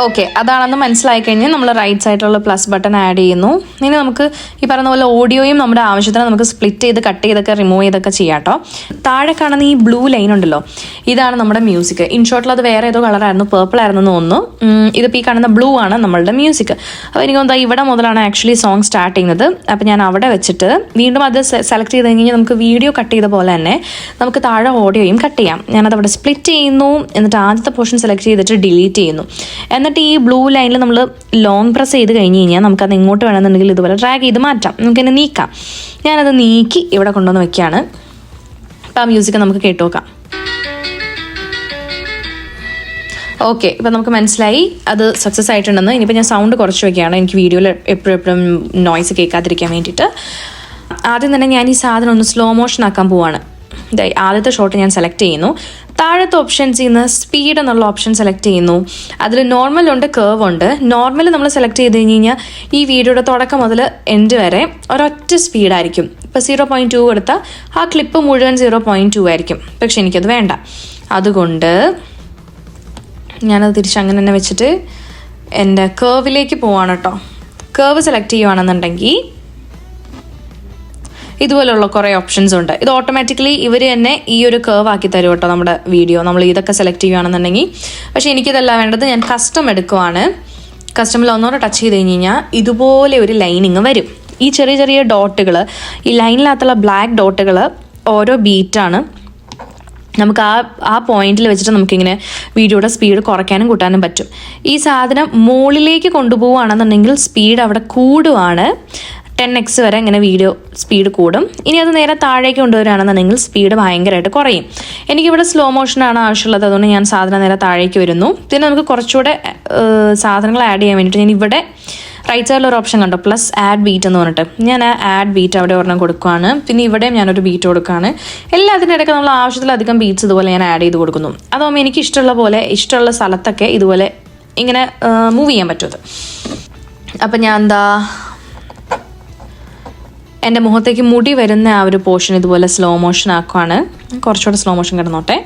ഓക്കെ, അതാണെന്ന് മനസ്സിലായി കഴിഞ്ഞാൽ നമ്മൾ റൈറ്റ് സൈഡിലുള്ള പ്ലസ് ബട്ടൺ ആഡ് ചെയ്യുന്നു. ഇനി നമുക്ക് ഈ പറയുന്ന പോലെ ഓഡിയോയും നമ്മുടെ ആവശ്യത്തിന് നമുക്ക് സ്പ്ലിറ്റ് ചെയ്ത് കട്ട് ചെയ്തൊക്കെ റിമൂവ് ചെയ്തൊക്കെ ചെയ്യാം കേട്ടോ. താഴെ കാണുന്ന ഈ ബ്ലൂ ലൈൻ ഉണ്ടല്ലോ, ഇതാണ് നമ്മുടെ മ്യൂസിക്. ഇൻഷോട്ടിൽ അത് വേറെ ഏതോ കളറായിരുന്നു, പേർപ്പിൾ ആയിരുന്നു എന്ന് തോന്നുന്നു. ഇതിപ്പോൾ ഈ കാണുന്ന ബ്ലൂ ആണ് നമ്മളുടെ മ്യൂസിക്. അപ്പോൾ എനിക്ക് തോന്നുന്നത് ഇവിടെ മുതലാണ് ആക്ച്വലി സോങ് സ്റ്റാർട്ട് ചെയ്യുന്നത്. അപ്പോൾ ഞാൻ അവിടെ വെച്ചിട്ട് വീണ്ടും അത് സെലക്ട് ചെയ്ത് കഴിഞ്ഞാൽ നമുക്ക് വീഡിയോ കട്ട് ചെയ്ത പോലെ തന്നെ നമുക്ക് താഴെ ഓഡിയോയും കട്ട് ചെയ്യാം. ഞാനത് അവിടെ സ്പ്ലിറ്റ് ചെയ്യുന്നു, എന്നിട്ട് ആദ്യത്തെ പോർഷൻ സെലക്ട് ചെയ്തിട്ട് ഡിലീറ്റ് ചെയ്യുന്നു. എന്നിട്ട് ഈ ബ്ലൂ ലൈനിൽ നമ്മൾ ലോങ് പ്രസ് ചെയ്ത് കഴിഞ്ഞ് കഴിഞ്ഞാൽ നമുക്കത് ഇങ്ങോട്ട് വേണമെന്നുണ്ടെങ്കിൽ ഇതുപോലെ ഡ്രാഗ് ചെയ്ത് മാറ്റാം, നമുക്കതിനെ നീക്കാം. ഞാനത് നീക്കി ഇവിടെ കൊണ്ടുവന്ന് വെക്കുകയാണ്. അപ്പോൾ ആ മ്യൂസിക് നമുക്ക് കേട്ട് നോക്കാം. ഓക്കെ, ഇപ്പം നമുക്ക് മനസ്സിലായി അത് സക്സസ് ആയിട്ടുണ്ടെന്ന്. ഇനിയിപ്പോൾ ഞാൻ സൗണ്ട് കുറച്ച് വയ്ക്കുകയാണ്, എനിക്ക് വീഡിയോയിൽ എപ്പോഴും നോയ്സ് കേൾക്കാതിരിക്കാൻ വേണ്ടിയിട്ട്. ആദ്യം തന്നെ ഞാൻ ഈ സാധനം ഒന്ന് സ്ലോ മോഷൻ ആക്കാൻ പോവാണ്. ആദ്യത്തെ ഷോട്ട് ഞാൻ സെലക്ട് ചെയ്യുന്നു. താഴത്തെ ഓപ്ഷൻസിൽ നിന്ന് സ്പീഡ് എന്നുള്ള ഓപ്ഷൻ സെലക്ട് ചെയ്യുന്നു. അതിൽ നോർമൽ ഉണ്ട്, കേർവ് ഉണ്ട്. നോർമൽ നമ്മൾ സെലക്ട് ചെയ്ത് കഴിഞ്ഞ് കഴിഞ്ഞാൽ ഈ വീഡിയോയുടെ തുടക്കം മുതൽ എൻഡ് വരെ ഒരൊറ്റ സ്പീഡായിരിക്കും. ഇപ്പോൾ 0.2 കൊടുത്താൽ ആ ക്ലിപ്പ് മുഴുവൻ 0.2 ആയിരിക്കും. പക്ഷെ എനിക്കത് വേണ്ട, അതുകൊണ്ട് ഞാനത് തിരിച്ചങ്ങനെ തന്നെ വെച്ചിട്ട് എൻ്റെ കേർവിലേക്ക് പോവാണ് കേട്ടോ. കേർവ് സെലക്ട് ചെയ്യുവാണെന്നുണ്ടെങ്കിൽ ഇതുപോലുള്ള കുറേ ഓപ്ഷൻസ് ഉണ്ട്. ഇത് ഓട്ടോമാറ്റിക്കലി ഇവർ തന്നെ ഈ ഒരു കേർവ് ആക്കി തരും കേട്ടോ നമ്മുടെ വീഡിയോ, നമ്മൾ ഇതൊക്കെ സെലക്ട് ചെയ്യുകയാണെന്നുണ്ടെങ്കിൽ. പക്ഷേ എനിക്കിതല്ല വേണ്ടത്, ഞാൻ കസ്റ്റം എടുക്കുവാണ്. കസ്റ്റമിൽ ഒന്നോടെ ടച്ച് ചെയ്ത് കഴിഞ്ഞ് കഴിഞ്ഞാൽ ഇതുപോലെ ഒരു ലൈനിങ് വരും. ഈ ചെറിയ ചെറിയ ഡോട്ടുകൾ, ഈ ലൈനിനകത്തുള്ള ബ്ലാക്ക് ഡോട്ടുകൾ ഓരോ ബീറ്റാണ്. നമുക്ക് ആ പോയിന്റിൽ വെച്ചിട്ട് നമുക്കിങ്ങനെ വീഡിയോയുടെ സ്പീഡ് കുറയ്ക്കാനും കൂട്ടാനും പറ്റും. ഈ സാധനം മുകളിലേക്ക് കൊണ്ടുപോവുകയാണെന്നുണ്ടെങ്കിൽ സ്പീഡ് അവിടെ കൂടുവാണ്. 10x വരെ ഇങ്ങനെ വീഡിയോ സ്പീഡ് കൂടും. ഇനി അത് നേരെ താഴേക്ക് കൊണ്ടുവരികയാണെന്നുണ്ടെങ്കിൽ സ്പീഡ് ഭയങ്കരമായിട്ട് കുറയും. എനിക്കിവിടെ സ്ലോ മോഷനാണ് ആവശ്യമുള്ളത്, അതുകൊണ്ട് ഞാൻ സാധനം നേരെ താഴേക്ക് വരുന്നു. പിന്നെ നമുക്ക് കുറച്ചുകൂടെ സാധനങ്ങൾ ആഡ് ചെയ്യാൻ വേണ്ടിയിട്ട് ഞാൻ ഇവിടെ റൈറ്റ് സൈഡിൽ ഒരു ഓപ്ഷൻ കണ്ടോ, പ്ലസ് ആഡ് ബീറ്റ് എന്ന് പറഞ്ഞിട്ട് ഞാൻ ആ ആഡ് ബീറ്റ് അവിടെ ഒരെണ്ണം കൊടുക്കുകയാണ്. പിന്നെ ഇവിടെയും ഞാനൊരു ബീറ്റ് കൊടുക്കുകയാണ്. എല്ലാത്തിൻ്റെ ഇടയ്ക്ക് നമ്മൾ ആവശ്യത്തിലധികം ബീറ്റ്സ് ഇതുപോലെ ഞാൻ ആഡ് ചെയ്ത് കൊടുക്കുന്നു. അതാകുമ്പോൾ എനിക്ക് ഇഷ്ടമുള്ള പോലെ ഇഷ്ടമുള്ള സ്ഥലത്തൊക്കെ ഇതുപോലെ ഇങ്ങനെ മൂവ് ചെയ്യാൻ പറ്റും. അപ്പം ഞാൻ എൻ്റെ മുഖത്തേക്ക് മുടി വരുന്ന ആ ഒരു പോർഷൻ ഇതുപോലെ സ്ലോ മോഷൻ ആക്കുവാണ്. കുറച്ചുകൂടെ സ്ലോ മോഷൻ കിടന്നോട്ടെ.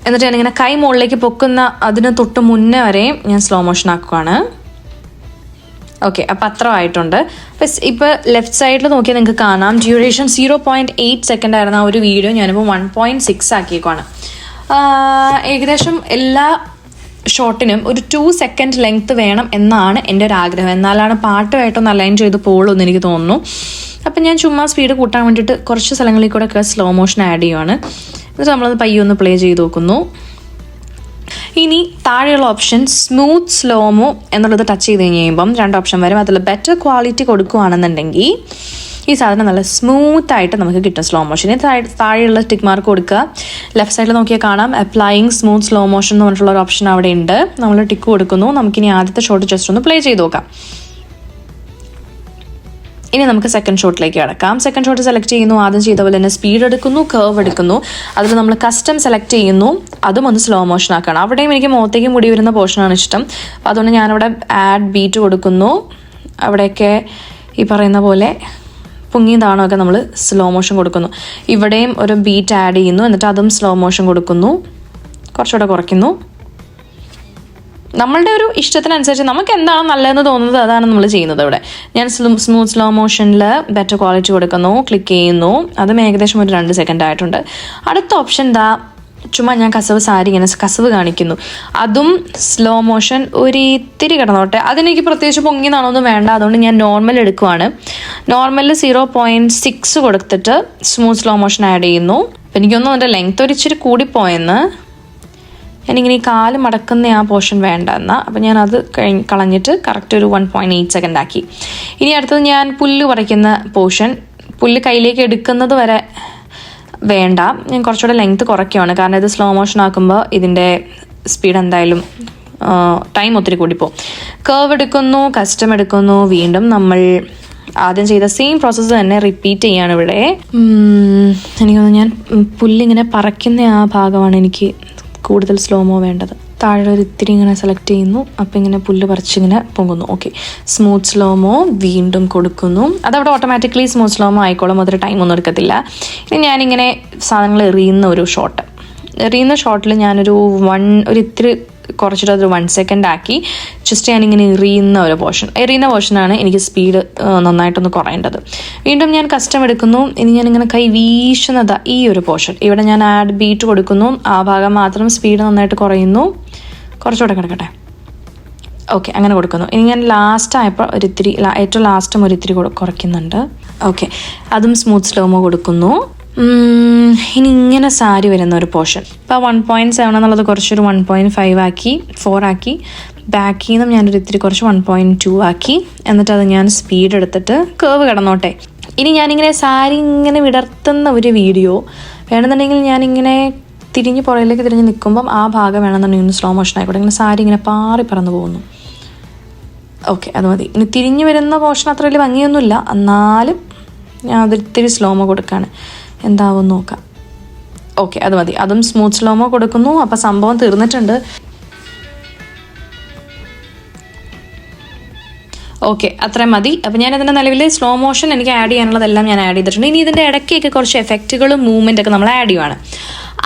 എന്നിട്ട് ഞാനിങ്ങനെ കൈ മുകളിലേക്ക് പൊക്കുന്ന അതിന് തൊട്ട് മുന്നേ വരെയും ഞാൻ സ്ലോ മോഷൻ ആക്കുവാണ്. ഓക്കെ, അപ്പം അത്ര ആയിട്ടുണ്ട്. ഇപ്പോൾ ലെഫ്റ്റ് സൈഡിൽ നോക്കിയാൽ നിങ്ങൾക്ക് കാണാം ഡ്യൂറേഷൻ 0.8 സെക്കൻഡ് ആയിരുന്ന ആ ഒരു വീഡിയോ ഞാനിപ്പോൾ 1.6 ആക്കിയേക്കുവാണ്. ഏകദേശം എല്ലാ ഷോട്ടിനും ഒരു 2 സെക്കൻഡ് ലെങ്ത് വേണം എന്നാണ് എൻ്റെ ഒരു ആഗ്രഹം. എന്നാലാണ് പാട്ടുമായിട്ടൊന്ന് അലൈൻ ചെയ്ത് പോകുള്ളൂ എന്ന് എനിക്ക് തോന്നുന്നു. അപ്പം ഞാൻ ചുമ്മാ സ്പീഡ് കൂട്ടാൻ വേണ്ടിയിട്ട് കുറച്ച് സ്ഥലങ്ങളിൽ കൂടെ ഒക്കെ സ്ലോ മോഷൻ ആഡ് ചെയ്യുവാണ്. എന്നിട്ട് നമ്മളത് പയ്യെ ഒന്ന് പ്ലേ ചെയ്ത് നോക്കുന്നു. ഇനി താഴെയുള്ള ഓപ്ഷൻ സ്മൂത്ത് സ്ലോമോ എന്നുള്ളത് ടച്ച് ചെയ്ത് കഴിയുമ്പം 2 ഓപ്ഷൻ വരും. അതിൽ ബെറ്റർ ക്വാളിറ്റി കൊടുക്കുകയാണെന്നുണ്ടെങ്കിൽ ഈ സാധനം നല്ല സ്മൂത്തായിട്ട് നമുക്ക് കിട്ടും സ്ലോ മോഷന്. താഴെയുള്ള ടിക്ക് മാർക്ക് കൊടുക്കുക. ലെഫ്റ്റ് സൈഡിൽ നോക്കിയാൽ കാണാം അപ്ലൈയിങ് സ്മൂത്ത് സ്ലോ മോഷൻ എന്ന് പറഞ്ഞിട്ടുള്ള ഒരു ഓപ്ഷൻ അവിടെ ഉണ്ട്. നമ്മൾ ടിക്ക് കൊടുക്കുന്നു. നമുക്കിനി ആദ്യത്തെ ഷോട്ട് ജസ്റ്റ് ഒന്ന് പ്ലേ ചെയ്ത് നോക്കാം. ഇനി നമുക്ക് സെക്കൻഡ് ഷോട്ടിലേക്ക് കിടക്കാം. സെക്കൻഡ് ഷോട്ട് സെലക്ട് ചെയ്യുന്നു. ആദ്യം ചെയ്ത പോലെ തന്നെ സ്പീഡ് എടുക്കുന്നു, കർവ് എടുക്കുന്നു. അതിൽ നമ്മൾ കസ്റ്റം സെലക്ട് ചെയ്യുന്നു. അതും ഒന്ന് സ്ലോ മോഷൻ ആക്കണം. അവിടെയും എനിക്ക് മുഖത്തേക്ക് മുടി വരുന്ന പോർഷനാണ് ഇഷ്ടം. അപ്പോൾ അതുകൊണ്ട് ഞാനവിടെ ആഡ് ബീറ്റ് കൊടുക്കുന്നു. അവിടെയൊക്കെ ഈ പറയുന്ന പോലെ പൊങ്ങിയതാണോ നമ്മൾ സ്ലോ മോഷൻ കൊടുക്കുന്നു. ഇവിടെയും ഒരു ബീറ്റ് ആഡ് ചെയ്യുന്നു. എന്നിട്ട് അതും സ്ലോ മോഷൻ കൊടുക്കുന്നു. കുറച്ചുകൂടെ കുറയ്ക്കുന്നു. നമ്മളുടെ ഒരു ഇഷ്ടത്തിനനുസരിച്ച് നമുക്ക് എന്താണോ നല്ലതെന്ന് തോന്നുന്നത് അതാണ് നമ്മൾ ചെയ്യുന്നത്. ഇവിടെ ഞാൻ സ്മൂത്ത് സ്ലോ മോഷനിൽ ബെറ്റർ ക്വാളിറ്റി കൊടുക്കുന്നു, ക്ലിക്ക് ചെയ്യുന്നു. അതും ഏകദേശം ഒരു 2 സെക്കൻഡ് ആയിട്ടുണ്ട്. അടുത്ത ഓപ്ഷൻ ചുമ്മാ ഞാൻ സാരി ഇങ്ങനെ കസവ് കാണിക്കുന്നു. അതും സ്ലോ മോഷൻ ഒരു ഇത്തിരി കിടന്നോട്ടെ. അതിനെനിക്ക് പ്രത്യേകിച്ച് പൊങ്ങിയെന്നാണോന്നും വേണ്ട. അതുകൊണ്ട് ഞാൻ നോർമൽ എടുക്കുവാണ്. നോർമലിൽ 0.6 കൊടുത്തിട്ട് സ്മൂത്ത് സ്ലോ മോഷൻ ആഡ് ചെയ്യുന്നു. അപ്പം എനിക്കൊന്നും അതിൻ്റെ ലെങ്ത് ഒരു ഇച്ചിരി കൂടിപ്പോയെന്ന്. ഞാനിങ്ങനെ ഈ കാല് മടക്കുന്ന ആ പോർഷൻ വേണ്ട എന്നാൽ അപ്പം ഞാനത് കളഞ്ഞിട്ട് കറക്റ്റ് ഒരു 1.8 സെക്കൻഡ് ആക്കി. ഇനി അടുത്തത് ഞാൻ പുല്ല് പറിക്കുന്ന പോർഷൻ. പുല്ല് കയ്യിലേക്ക് എടുക്കുന്നത് വരെ വേണ്ട, ഞാൻ കുറച്ചുകൂടെ ലെങ്ത് കുറയ്ക്കുകയാണ്. കാരണം ഇത് സ്ലോ മോഷൻ ആക്കുമ്പോൾ ഇതിൻ്റെ സ്പീഡ് എന്തായാലും ടൈം ഒത്തിരി കൂടിപ്പോവും. കർവ് എടുക്കുന്നു, കസ്റ്റം എടുക്കുന്നു. വീണ്ടും നമ്മൾ ആദ്യം ചെയ്ത സെയിം പ്രോസസ്സ് തന്നെ റിപ്പീറ്റ് ചെയ്യാണ് ഇവിടെ. എനിക്കൊന്ന് ഞാൻ പുല്ലിങ്ങനെ പറക്കുന്ന ആ ഭാഗമാണ് എനിക്ക് കൂടുതൽ സ്ലോമോ വേണ്ടത്. താഴെ ഒരു ഇത്തിരി ഇങ്ങനെ സെലക്ട് ചെയ്യുന്നു. അപ്പം ഇങ്ങനെ പുല്ല് പറിച്ചിങ്ങനെ പൊങ്ങുന്നു. ഓക്കെ, സ്മൂത്ത് സ്ലോമോ വീണ്ടും കൊടുക്കുന്നു. അതവിടെ ഓട്ടോമാറ്റിക്കലി സ്മൂത്ത് സ്ലോമോ ആയിക്കോളും. അതൊരു ടൈമൊന്നും എടുക്കത്തില്ല. ഇനി ഞാനിങ്ങനെ സാധനങ്ങൾ എറിയുന്ന ഒരു ഷോട്ടിൽ ഞാനൊരു ഇത്തിരി കുറച്ചിട്ട് അതൊരു 1 സെക്കൻഡ് ആക്കി ജസ്റ്റ് ഞാനിങ്ങനെ എറിയുന്ന പോർഷനാണ് എനിക്ക് സ്പീഡ് നന്നായിട്ടൊന്ന് കുറയേണ്ടത്. വീണ്ടും ഞാൻ കസ്റ്റം എടുക്കുന്നു. ഇനി ഞാനിങ്ങനെ കൈ വീശുന്നത് ഈ ഒരു പോർഷൻ. ഇവിടെ ഞാൻ ആഡ് ബീറ്റ് കൊടുക്കുന്നു. ആ ഭാഗം മാത്രം സ്പീഡ് നന്നായിട്ട് കുറയുന്നു. കുറച്ചുകൂടെ കിടക്കട്ടെ. ഓക്കെ, അങ്ങനെ കൊടുക്കുന്നു. ഇനി ഞാൻ ലാസ്റ്റ് ആയപ്പോൾ ഏറ്റവും ലാസ്റ്റും ഒരിത്തിരി കുറയ്ക്കുന്നുണ്ട്. ഓക്കെ, അതും സ്മൂത്ത് സ്ലോമോ കൊടുക്കുന്നു. ഇനി ഇങ്ങനെ സാരി വരുന്ന ഒരു പോർഷൻ. ഇപ്പോൾ 1.7 എന്നുള്ളത് കുറച്ചൊരു 1.5 ആക്കി 4 ആക്കി. ബാക്കിൽ നിന്നും ഞാനൊരു ഇത്തിരി കുറച്ച് 1.2 ആക്കി. എന്നിട്ട് അത് ഞാൻ സ്പീഡ് എടുത്തിട്ട് കേവ് കിടന്നോട്ടെ. ഇനി ഞാനിങ്ങനെ സാരി ഇങ്ങനെ വിടർത്തുന്ന ഒരു വീഡിയോ വേണമെന്നുണ്ടെങ്കിൽ ഞാനിങ്ങനെ പുറകിലേക്ക് തിരിഞ്ഞ് നിൽക്കുമ്പം ആ ഭാഗം വേണമെന്നുണ്ടെങ്കിൽ സ്ലോ മോഷൻ ആയിക്കോട്ടെ. ഇങ്ങനെ സാരി ഇങ്ങനെ പാറി പറന്ന് പോകുന്നു. ഓക്കെ, അത് മതി. ഇനി തിരിഞ്ഞു വരുന്ന പോർഷൻ അത്ര വലിയ ഭംഗിയൊന്നുമില്ല. എന്നാലും ഞാൻ അതിത്തിരി സ്ലോമോ കൊടുക്കുകയാണ്. എന്താവും നോക്കാം. ഓക്കെ, അത് മതി. അതും സ്മൂത്ത് സ്ലോമോ കൊടുക്കുന്നു. അപ്പം സംഭവം തീർന്നിട്ടുണ്ട്. ഓക്കെ, അത്രയും മതി. അപ്പം ഞാനതിൻ്റെ നിലവിൽ സ്ലോ മോഷൻ എനിക്ക് ആഡ് ചെയ്യാനുള്ളതെല്ലാം ഞാൻ ആഡ് ചെയ്തിട്ടുണ്ട്. ഇനി ഇതിൻ്റെ ഇടയ്ക്കൊക്കെ കുറച്ച് എഫക്റ്റുകളും മൂവ്മെൻറ്റൊക്കെ നമ്മൾ ആഡ് ചെയ്യുവാണ്.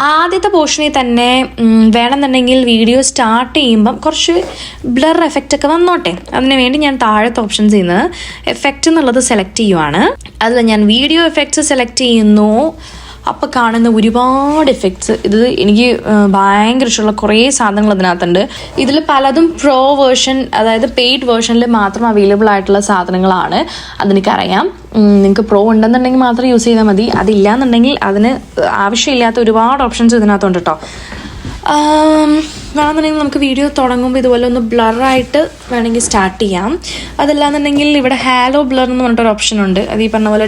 ആദ്യത്തെ പോർഷനിൽ തന്നെ വേണമെന്നുണ്ടെങ്കിൽ വീഡിയോ സ്റ്റാർട്ട് ചെയ്യുമ്പം കുറച്ച് ബ്ലർ എഫക്റ്റൊക്കെ വന്നോട്ടെ. അതിന് വേണ്ടി ഞാൻ താഴത്തെ ഓപ്ഷൻസ് ചെയ്യുന്നത് എഫക്റ്റ് എന്നുള്ളത് സെലക്ട് ചെയ്യുവാണ്. അതിൽ ഞാൻ വീഡിയോ എഫക്ട്സ് സെലക്ട് ചെയ്യുന്നു. അപ്പോൾ കാണുന്ന ഒരുപാട് എഫക്ട്സ്. ഇത് എനിക്ക് ഭയങ്കര ഇഷ്ടമുള്ള കുറേ സാധനങ്ങൾ അതിനകത്തുണ്ട്. ഇതിൽ പലതും പ്രോ വേർഷൻ, അതായത് പെയ്ഡ് വേർഷനിൽ മാത്രം അവൈലബിൾ ആയിട്ടുള്ള സാധനങ്ങളാണ്. അതെനിക്കറിയാം. നിങ്ങൾക്ക് പ്രോ ഉണ്ടെന്നുണ്ടെങ്കിൽ മാത്രം യൂസ് ചെയ്താൽ മതി. അതില്ലാന്നുണ്ടെങ്കിൽ അതിന് ആവശ്യമില്ലാത്ത ഒരുപാട് ഓപ്ഷൻസ് ഇതിനകത്തുണ്ട് കേട്ടോ. വേണമെന്നുണ്ടെങ്കിൽ നമുക്ക് വീഡിയോ തുടങ്ങുമ്പോൾ ഇതുപോലെ ഒന്ന് ബ്ലറായിട്ട് വേണമെങ്കിൽ സ്റ്റാർട്ട് ചെയ്യാം. അതല്ലാന്നുണ്ടെങ്കിൽ ഇവിടെ ഹാലോ ബ്ലർ എന്ന് പറഞ്ഞിട്ടൊരു ഓപ്ഷൻ ഉണ്ട്. അത് ഈ പറഞ്ഞ പോലെ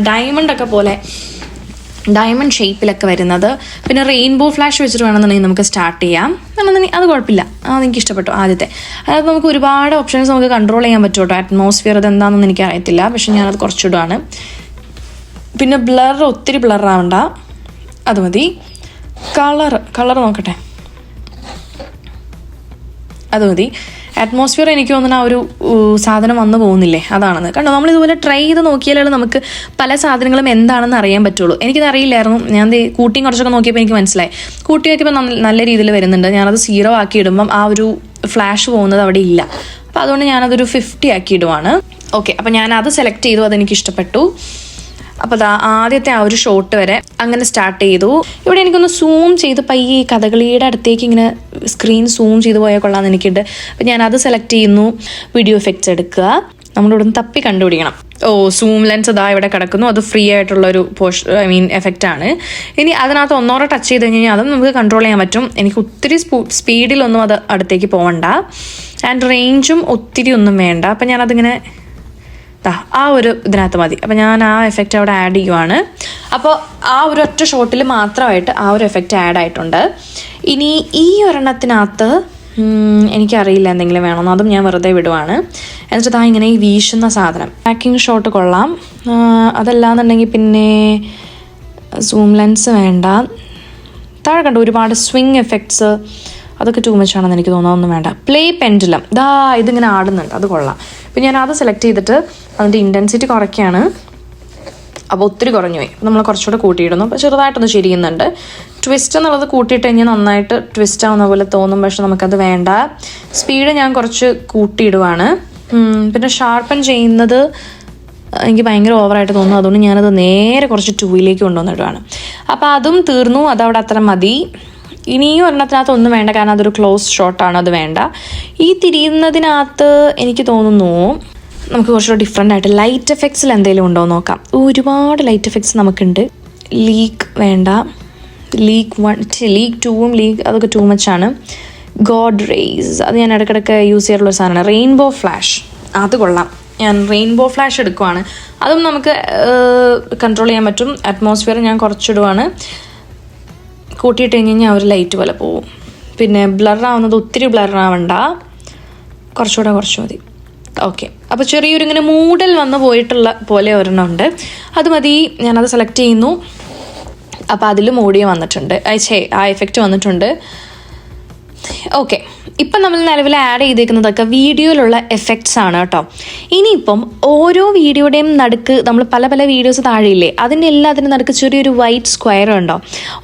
ഡയമണ്ട് ഷേപ്പിലൊക്കെ വരുന്നത്. പിന്നെ റെയിൻബോ ഫ്ലാഷ് വെച്ചിട്ട് വേണമെന്നുണ്ടെങ്കിൽ നമുക്ക് സ്റ്റാർട്ട് ചെയ്യാം. വേണമെന്നുണ്ടെങ്കിൽ അത് കുഴപ്പമില്ല. അതെനിക്ക് ഇഷ്ടപ്പെട്ടു ആദ്യത്തെ. അതായത് നമുക്ക് ഒരുപാട് ഓപ്ഷൻസ് നമുക്ക് കൺട്രോൾ ചെയ്യാൻ പറ്റും കേട്ടോ. അറ്റ്മോസ്ഫിയർ ഇതെന്താണെന്ന് എനിക്കറിയത്തില്ല, പക്ഷെ ഞാനത് കുറച്ചിടുകയാണ്. പിന്നെ ഒത്തിരി ബ്ലർ ആവണ്ട, അത് മതി. കളർ നോക്കട്ടെ, അത് മതി. അറ്റ്മോസ്ഫിയർ എനിക്ക് തോന്നുന്ന ആ ഒരു സാധനം വന്നു പോകുന്നില്ലേ, അതാണെന്ന്. കണ്ടോ, നമ്മളിതുപോലെ ട്രൈ ചെയ്ത് നോക്കിയാലേ നമുക്ക് പല സാധനങ്ങളും എന്താണെന്ന് അറിയാൻ പറ്റുള്ളൂ. എനിക്കിത് അറിയില്ലായിരുന്നു. ഞാൻ കൂട്ടിയും കുറച്ചൊക്കെ നോക്കിയപ്പോൾ എനിക്ക് മനസ്സിലായി. കൂട്ടി നോക്കിയപ്പോൾ നല്ല രീതിയിൽ വരുന്നുണ്ട്. ഞാനത് 0 ആക്കി ഇടുമ്പം ആ ഒരു ഫ്ലാഷ് പോകുന്നത് അവിടെ ഇല്ല. അപ്പോൾ അതുകൊണ്ട് ഞാനതൊരു 50 ആക്കി ഇടുവാണ്. ഓക്കെ, അപ്പോൾ ഞാനത് സെലക്ട് ചെയ്തു, അതെനിക്ക് ഇഷ്ടപ്പെട്ടു. അപ്പോൾ ആദ്യത്തെ ആ ഒരു ഷോട്ട് വരെ അങ്ങനെ സ്റ്റാർട്ട് ചെയ്തു. ഇവിടെ എനിക്കൊന്ന് സൂം ചെയ്ത് പയ്യെ ഈ കഥകളിയുടെ അടുത്തേക്ക് ഇങ്ങനെ സ്ക്രീൻ സൂം ചെയ്ത് പോയാൽ കൊള്ളാമെന്ന് എനിക്കുണ്ട്. അപ്പോൾ ഞാനത് സെലക്ട് ചെയ്യുന്നു. വീഡിയോ എഫക്ട്സ് എടുക്കുക. നമ്മളിവിടെ നിന്ന് തപ്പി കണ്ടുപിടിക്കണം. സൂം ലെൻസ് അതാ ഇവിടെ കിടക്കുന്നു. അത് ഫ്രീ ആയിട്ടുള്ളൊരു എഫക്റ്റാണ്. ഇനി അതിനകത്ത് ഒന്നോടെ ടച്ച് ചെയ്ത് കഴിഞ്ഞാൽ അതും നമുക്ക് കൺട്രോൾ ചെയ്യാൻ പറ്റും. എനിക്ക് ഒത്തിരി സ്പീഡിലൊന്നും അത് അടുത്തേക്ക് പോകണ്ട. ആൻഡ് റേഞ്ചും ഒത്തിരി ഒന്നും വേണ്ട. അപ്പം ഞാനതിങ്ങനെ ആ ഒരു ഇതിനകത്ത് മതി. അപ്പം ഞാൻ ആ എഫക്റ്റ് അവിടെ ആഡ് ചെയ്യുവാണ്. അപ്പോൾ ആ ഒരു ഒറ്റ ഷോട്ടിൽ മാത്രമായിട്ട് ആ ഒരു എഫക്റ്റ് ആഡ് ആയിട്ടുണ്ട്. ഇനി ഈ ഒരെണ്ണത്തിനകത്ത് എനിക്കറിയില്ല എന്തെങ്കിലും വേണമെന്ന്, അതും ഞാൻ വെറുതെ വിടുവാണ്. എന്നിട്ട് ഇങ്ങനെ ഈ വീശുന്ന സാധനം പാക്കിംഗ് ഷോട്ട് കൊള്ളാം. അതല്ലാന്നുണ്ടെങ്കിൽ പിന്നെ സൂം ലെൻസ് വേണ്ട. താഴെ കണ്ടു ഒരുപാട് സ്വിങ് എഫക്ട്സ്, അതൊക്കെ ടൂ മച്ച് ആണെന്ന് എനിക്ക് തോന്നുന്നു. ഒന്നും വേണ്ട. പ്ലേ പെൻഡുലം, ഇതിങ്ങനെ ആടുന്നുണ്ട്, അത് കൊള്ളാം. അപ്പം ഞാൻ അത് സെലക്ട് ചെയ്തിട്ട് അതിൻ്റെ ഇൻറ്റൻസിറ്റി കുറയ്ക്കുകയാണ്. അപ്പോൾ ഒത്തിരി കുറഞ്ഞു പോയി. നമ്മൾ കുറച്ചുകൂടെ കൂട്ടിയിടുന്നു. അപ്പോൾ ചെറുതായിട്ടൊന്ന് ശരിയുന്നുണ്ട്. ട്വിസ്റ്റ് എന്നുള്ളത് കൂട്ടിയിട്ട് കഴിഞ്ഞാൽ നന്നായിട്ട് ട്വിസ്റ്റ് ആവുന്ന പോലെ തോന്നും, പക്ഷെ നമുക്കത് വേണ്ട. സ്പീഡ് ഞാൻ കുറച്ച് കൂട്ടിയിടുവാണ്. പിന്നെ ഷാർപ്പൻ ചെയ്യുന്നത് എനിക്ക് ഭയങ്കര ഓവറായിട്ട് തോന്നുന്നു. അതുകൊണ്ട് ഞാനത് നേരെ കുറച്ച് 2ലേക്ക് കൊണ്ടുവന്നിടുവാണ്. അപ്പോൾ അതും തീർന്നു. അതവിടെ അത്ര മതി. ഇനിയും ഒരെണ്ണത്തിനകത്ത് ഒന്നും വേണ്ട, കാരണം അതൊരു ക്ലോസ് ഷോട്ടാണ്, അത് വേണ്ട. ഈ തിരിയുന്നതിനകത്ത് എനിക്ക് തോന്നുന്നു നമുക്ക് കുറച്ചുകൂടെ ഡിഫറെൻ്റ് ആയിട്ട് ലൈറ്റ് എഫക്ട്സിൽ എന്തെങ്കിലും ഉണ്ടോ എന്ന് നോക്കാം. ഒരുപാട് ലൈറ്റ് എഫക്ട്സ് നമുക്കുണ്ട്. ലീക്ക് വേണ്ട. ലീക്ക് 2ഉം അതൊക്കെ ടൂ മച്ചാണ്. ഗോഡ് റേസ്, അത് ഞാൻ ഇടയ്ക്കിടയ്ക്ക് യൂസ് ചെയ്യാറുള്ള സാധനമാണ്. റെയിൻബോ ഫ്ലാഷ്, അത് കൊള്ളാം. ഞാൻ റെയിൻബോ ഫ്ലാഷ് എടുക്കുവാണ്. അതും നമുക്ക് കൺട്രോൾ ചെയ്യാൻ പറ്റും. അറ്റ്മോസ്ഫിയർ ഞാൻ കുറച്ചിടുവാണ്. കൂട്ടിയിട്ട് കഴിഞ്ഞാൽ ഒരു ലൈറ്റ് പോലെ പോവും. പിന്നെ ബ്ലറാവുന്നത് ഒത്തിരി ബ്ലറാവണ്ട, കുറച്ചുകൂടെ കുറച്ച് മതി. ഓക്കെ, അപ്പോൾ ചെറിയൊരു ഇങ്ങനെ മൂടൽ വന്ന് പോയിട്ടുള്ള പോലെ ഒരെണ്ണം ഉണ്ട്, അത് മതി. ഞാനത് സെലക്ട് ചെയ്യുന്നു. അപ്പോൾ അതിലും ഓഡിയോ വന്നിട്ടുണ്ട്, ആ എഫക്റ്റ് വന്നിട്ടുണ്ട്. ഓക്കെ, ഇപ്പം നമ്മൾ നിലവിൽ ആഡ് ചെയ്തേക്കുന്നതൊക്കെ വീഡിയോയിലുള്ള എഫക്ട്സ് ആണ് കേട്ടോ. ഇനിയിപ്പം ഓരോ വീഡിയോയുടെയും നടുക്ക് നമ്മൾ പല പല വീഡിയോസ് താഴെയില്ലേ, അതിൻ്റെ എല്ലാത്തിനും നടുക്ക് ചെറിയൊരു വൈറ്റ് സ്ക്വയർ ഉണ്ടോ.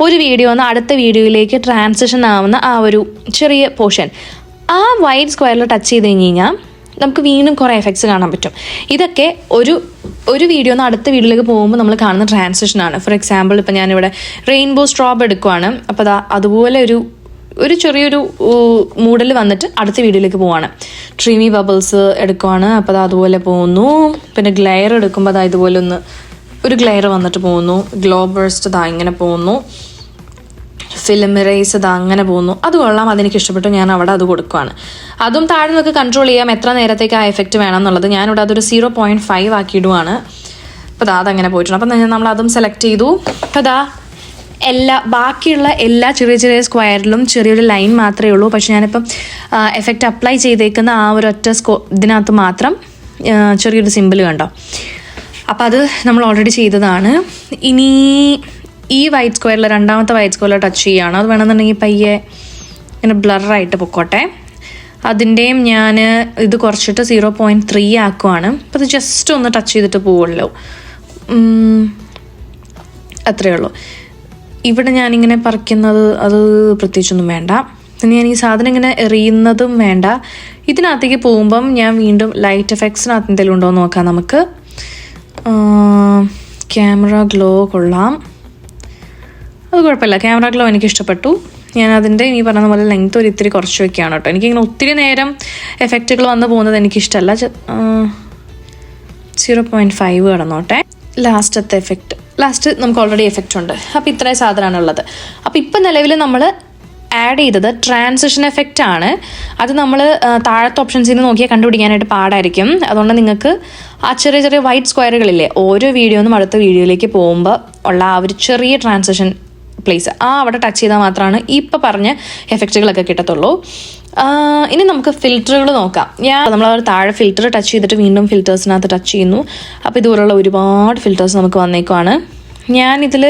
ഒരു വീഡിയോ നിന്ന് അടുത്ത വീഡിയോയിലേക്ക് ട്രാൻസിഷൻ ആവുന്ന ആ ഒരു ചെറിയ പോർഷൻ, ആ വൈറ്റ് സ്ക്വയറിൽ ടച്ച് ചെയ്ത് കഴിഞ്ഞാൽ നമുക്ക് വീണ്ടും കുറേ എഫക്ട്സ് കാണാൻ പറ്റും. ഇതൊക്കെ ഒരു വീഡിയോ നിന്ന് അടുത്ത വീഡിയോയിലേക്ക് പോകുമ്പോൾ നമ്മൾ കാണുന്ന ട്രാൻസിഷനാണ്. ഫോർ എക്സാമ്പിൾ ഇപ്പം ഞാനിവിടെ റെയിൻബോ സ്ട്രോബ് എടുക്കുവാണ്. അപ്പോൾ അതുപോലെ ഒരു ചെറിയൊരു മൂഡൽ വന്നിട്ട് അടുത്ത വീഡിയോയിലേക്ക് പോവാണ്. ട്രീമി ബബിൾസ് എടുക്കുവാണ്. അപ്പോൾ അതുപോലെ പോകുന്നു. പിന്നെ ഗ്ലെയർ എടുക്കുമ്പോൾ ഇതുപോലെ ഒരു ഗ്ലെയർ വന്നിട്ട് പോകുന്നു. ഗ്ലോ ബേഴ്സ്റ്റ് ഇങ്ങനെ പോകുന്നു. ഫിലിം റേസ് അങ്ങനെ പോകുന്നു. അത് കൊള്ളാം, അതെനിക്ക് ഇഷ്ടപ്പെട്ടു. ഞാൻ അവിടെ അത് കൊടുക്കുവാണ്. അതും താഴെ നമുക്ക് കൺട്രോൾ ചെയ്യാം എത്ര നേരത്തേക്ക് ആ എഫക്റ്റ് വേണം എന്നുള്ളത്. ഞാനിവിടെ അതൊരു 0.5 ആക്കിയിടുവാണ്. അപ്പോൾ അതങ്ങനെ പോയിട്ടുണ്ട്. അപ്പം നമ്മൾ അതും സെലക്ട് ചെയ്തു. അപ്പോൾ ബാക്കിയുള്ള എല്ലാ ചെറിയ ചെറിയ സ്ക്വയറിലും ചെറിയൊരു ലൈൻ മാത്രമേ ഉള്ളൂ. പക്ഷെ ഞാനിപ്പം എഫക്റ്റ് അപ്ലൈ ചെയ്തേക്കുന്ന ആ ഒരു ഒറ്റ ഇതിനകത്ത് മാത്രം ചെറിയൊരു സിമ്പിൾ കണ്ടോ. അപ്പോൾ അത് നമ്മൾ ഓൾറെഡി ചെയ്തതാണ്. ഇനി ഈ വൈറ്റ് സ്ക്വയറിൽ രണ്ടാമത്തെ വൈറ്റ് സ്ക്വയറിൽ ടച്ച് ചെയ്യുകയാണ്. അത് വേണമെന്നുണ്ടെങ്കിൽ പയ്യെ ഇങ്ങനെ ബ്ലറായിട്ട് പൊക്കോട്ടെ. അതിൻ്റെയും ഞാൻ ഇത് കുറച്ചിട്ട് 0.3 ആക്കുവാണ്. അപ്പോൾ അത് ജസ്റ്റ് ഒന്ന് ടച്ച് ചെയ്തിട്ട് പോവുള്ളൂ, അത്രയേ ഉള്ളൂ. ഇവിടെ ഞാനിങ്ങനെ പറിക്കുന്നത് അത് പ്രത്യേകിച്ചൊന്നും വേണ്ട. പിന്നെ ഞാൻ ഈ സാധനം ഇങ്ങനെ എറിയുന്നതും വേണ്ട. ഇതിനകത്തേക്ക് പോകുമ്പം ഞാൻ വീണ്ടും ലൈറ്റ് എഫക്ട്സിനകത്ത് എന്തെങ്കിലും ഉണ്ടോ എന്ന് നോക്കാം നമുക്ക്. ക്യാമറ ഗ്ലോ കൊള്ളാം, അത് കുഴപ്പമില്ല. ക്യാമറ ഗ്ലോ എനിക്ക് ഇഷ്ടപ്പെട്ടു. ഞാൻ അതിൻ്റെ ഈ പറഞ്ഞ പോലെ ലെങ്ത് ഒരു ഇത്തിരി കുറച്ച് വയ്ക്കുകയാണ് കേട്ടോ. എനിക്കിങ്ങനെ ഒത്തിരി നേരം എഫക്റ്റുകൾ വന്ന് പോകുന്നത് എനിക്കിഷ്ടമല്ല. 0.5 കിടന്നോട്ടെ. ലാസ്റ്റത്തെ എഫക്റ്റ്, ലാസ്റ്റ് നമുക്ക് ഓൾറെഡി എഫക്റ്റ് ഉണ്ട്. അപ്പോൾ ഇത്രയും സാധനമാണ് ഉള്ളത്. അപ്പോൾ ഇപ്പം നിലവിൽ നമ്മൾ ആഡ് ചെയ്തത് ട്രാൻസിഷൻ എഫക്റ്റ് ആണ്. അത് നമ്മൾ താഴത്തെ ഓപ്ഷൻസിൽ നിന്ന് നോക്കിയാൽ കണ്ടുപിടിക്കാനായിട്ട് പാടായിരിക്കും. അതുകൊണ്ട് നിങ്ങൾക്ക് ആ ചെറിയ ചെറിയ വൈറ്റ് സ്ക്വയറുകളില്ലേ, ഓരോ വീഡിയോന്നും അടുത്ത വീഡിയോയിലേക്ക് പോകുമ്പോൾ ഉള്ള ആ ഒരു ചെറിയ ട്രാൻസിഷൻ പ്ലേസ്, അവിടെ ടച്ച് ചെയ്താൽ മാത്രമാണ് ഇപ്പം പറഞ്ഞ എഫക്റ്റുകളൊക്കെ കിട്ടത്തുള്ളൂ. ഇനി നമുക്ക് ഫിൽറ്ററുകൾ നോക്കാം. നമ്മൾ താഴെ ഫിൽറ്റർ ടച്ച് ചെയ്തിട്ട് വീണ്ടും ഫിൽറ്റേഴ്സിനകത്ത് ടച്ച് ചെയ്യുന്നു. അപ്പോൾ ഇതുപോലുള്ള ഒരുപാട് ഫിൽറ്റേഴ്സ് നമുക്ക് വന്നേക്കുവാണ്. ഞാനിതിൽ